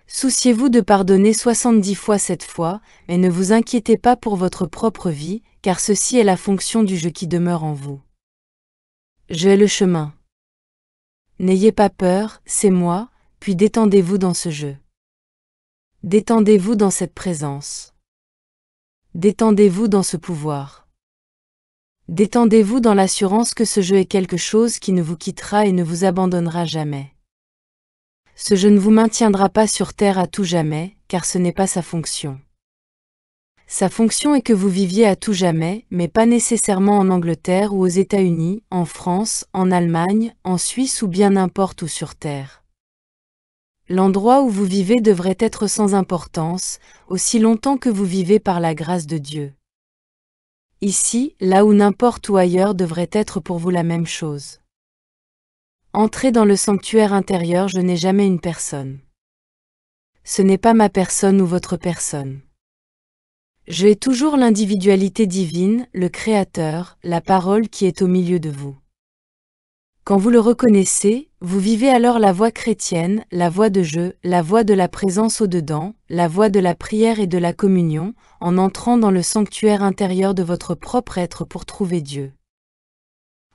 Souciez-vous de pardonner 70 fois 7 fois, mais ne vous inquiétez pas pour votre propre vie, car ceci est la fonction du je qui demeure en vous. Je est le chemin. N'ayez pas peur, c'est moi, puis détendez-vous dans ce jeu. Détendez-vous dans cette présence. Détendez-vous dans ce pouvoir. Détendez-vous dans l'assurance que ce jeu est quelque chose qui ne vous quittera et ne vous abandonnera jamais. Ce jeu ne vous maintiendra pas sur terre à tout jamais, car ce n'est pas sa fonction. Sa fonction est que vous viviez à tout jamais, mais pas nécessairement en Angleterre ou aux États-Unis, en France, en Allemagne, en Suisse ou bien n'importe où sur terre. L'endroit où vous vivez devrait être sans importance, aussi longtemps que vous vivez par la grâce de Dieu. Ici, là ou n'importe où ailleurs devrait être pour vous la même chose. Entrez dans le sanctuaire intérieur, je n'ai jamais une personne. Ce n'est pas ma personne ou votre personne. Je hais toujours l'individualité divine, le Créateur, la parole qui est au milieu de vous. Quand vous le reconnaissez, vous vivez alors la voie chrétienne, la voie de Dieu, la voie de la présence au-dedans, la voie de la prière et de la communion, en entrant dans le sanctuaire intérieur de votre propre être pour trouver Dieu.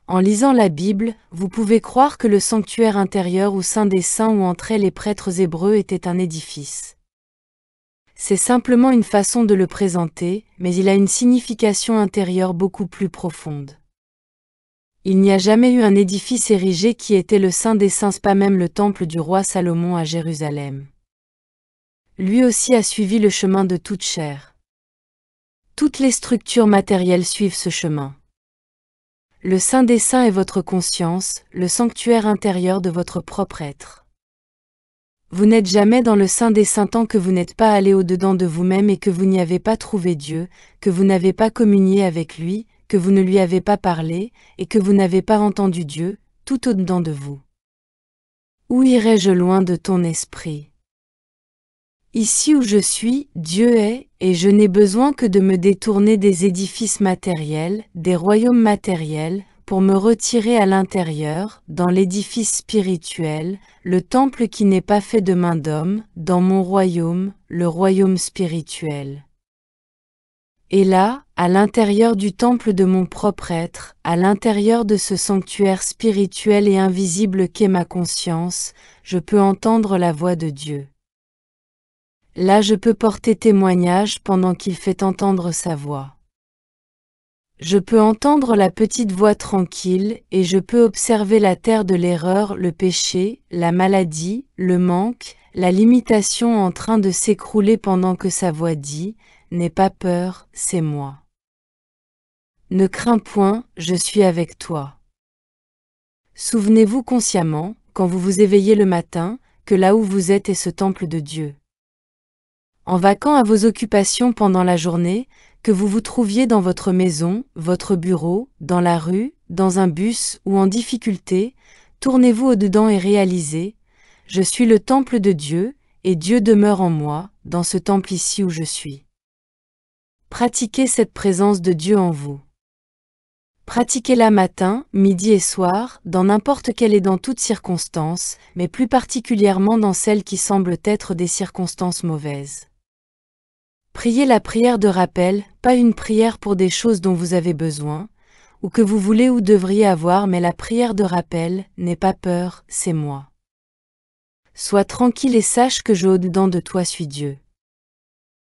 En lisant la Bible, vous pouvez croire que le sanctuaire intérieur ou Saint des Saints où entraient les prêtres hébreux était un édifice. C'est simplement une façon de le présenter, mais il a une signification intérieure beaucoup plus profonde. Il n'y a jamais eu un édifice érigé qui était le Saint des Saints, pas même le temple du roi Salomon à Jérusalem. Lui aussi a suivi le chemin de toute chair. Toutes les structures matérielles suivent ce chemin. Le Saint des Saints est votre conscience, le sanctuaire intérieur de votre propre être. Vous n'êtes jamais dans le Saint des Saints tant que vous n'êtes pas allé au-dedans de vous-même et que vous n'y avez pas trouvé Dieu, que vous n'avez pas communié avec lui, que vous ne lui avez pas parlé, et que vous n'avez pas entendu Dieu, tout au-dedans de vous. Où irai-je loin de ton esprit? Ici où je suis, Dieu est, et je n'ai besoin que de me détourner des édifices matériels, des royaumes matériels, pour me retirer à l'intérieur, dans l'édifice spirituel, le temple qui n'est pas fait de main d'homme, dans mon royaume, le royaume spirituel. Et là, à l'intérieur du temple de mon propre être, à l'intérieur de ce sanctuaire spirituel et invisible qu'est ma conscience, je peux entendre la voix de Dieu. Là je peux porter témoignage pendant qu'il fait entendre sa voix. Je peux entendre la petite voix tranquille, et je peux observer la terre de l'erreur, le péché, la maladie, le manque, la limitation en train de s'écrouler pendant que sa voix dit « N'aie pas peur, c'est moi. Ne crains point, je suis avec toi. » Souvenez-vous consciemment, quand vous vous éveillez le matin, que là où vous êtes est ce temple de Dieu. En vaquant à vos occupations pendant la journée, que vous vous trouviez dans votre maison, votre bureau, dans la rue, dans un bus ou en difficulté, tournez-vous au-dedans et réalisez « Je suis le temple de Dieu, et Dieu demeure en moi, dans ce temple ici où je suis. » Pratiquez cette présence de Dieu en vous. Pratiquez-la matin, midi et soir, dans n'importe quelle et dans toutes circonstances, mais plus particulièrement dans celles qui semblent être des circonstances mauvaises. Priez la prière de rappel, pas une prière pour des choses dont vous avez besoin, ou que vous voulez ou devriez avoir, mais la prière de rappel, n'aie pas peur, c'est moi. Sois tranquille et sache que je au-dedans de toi suis Dieu.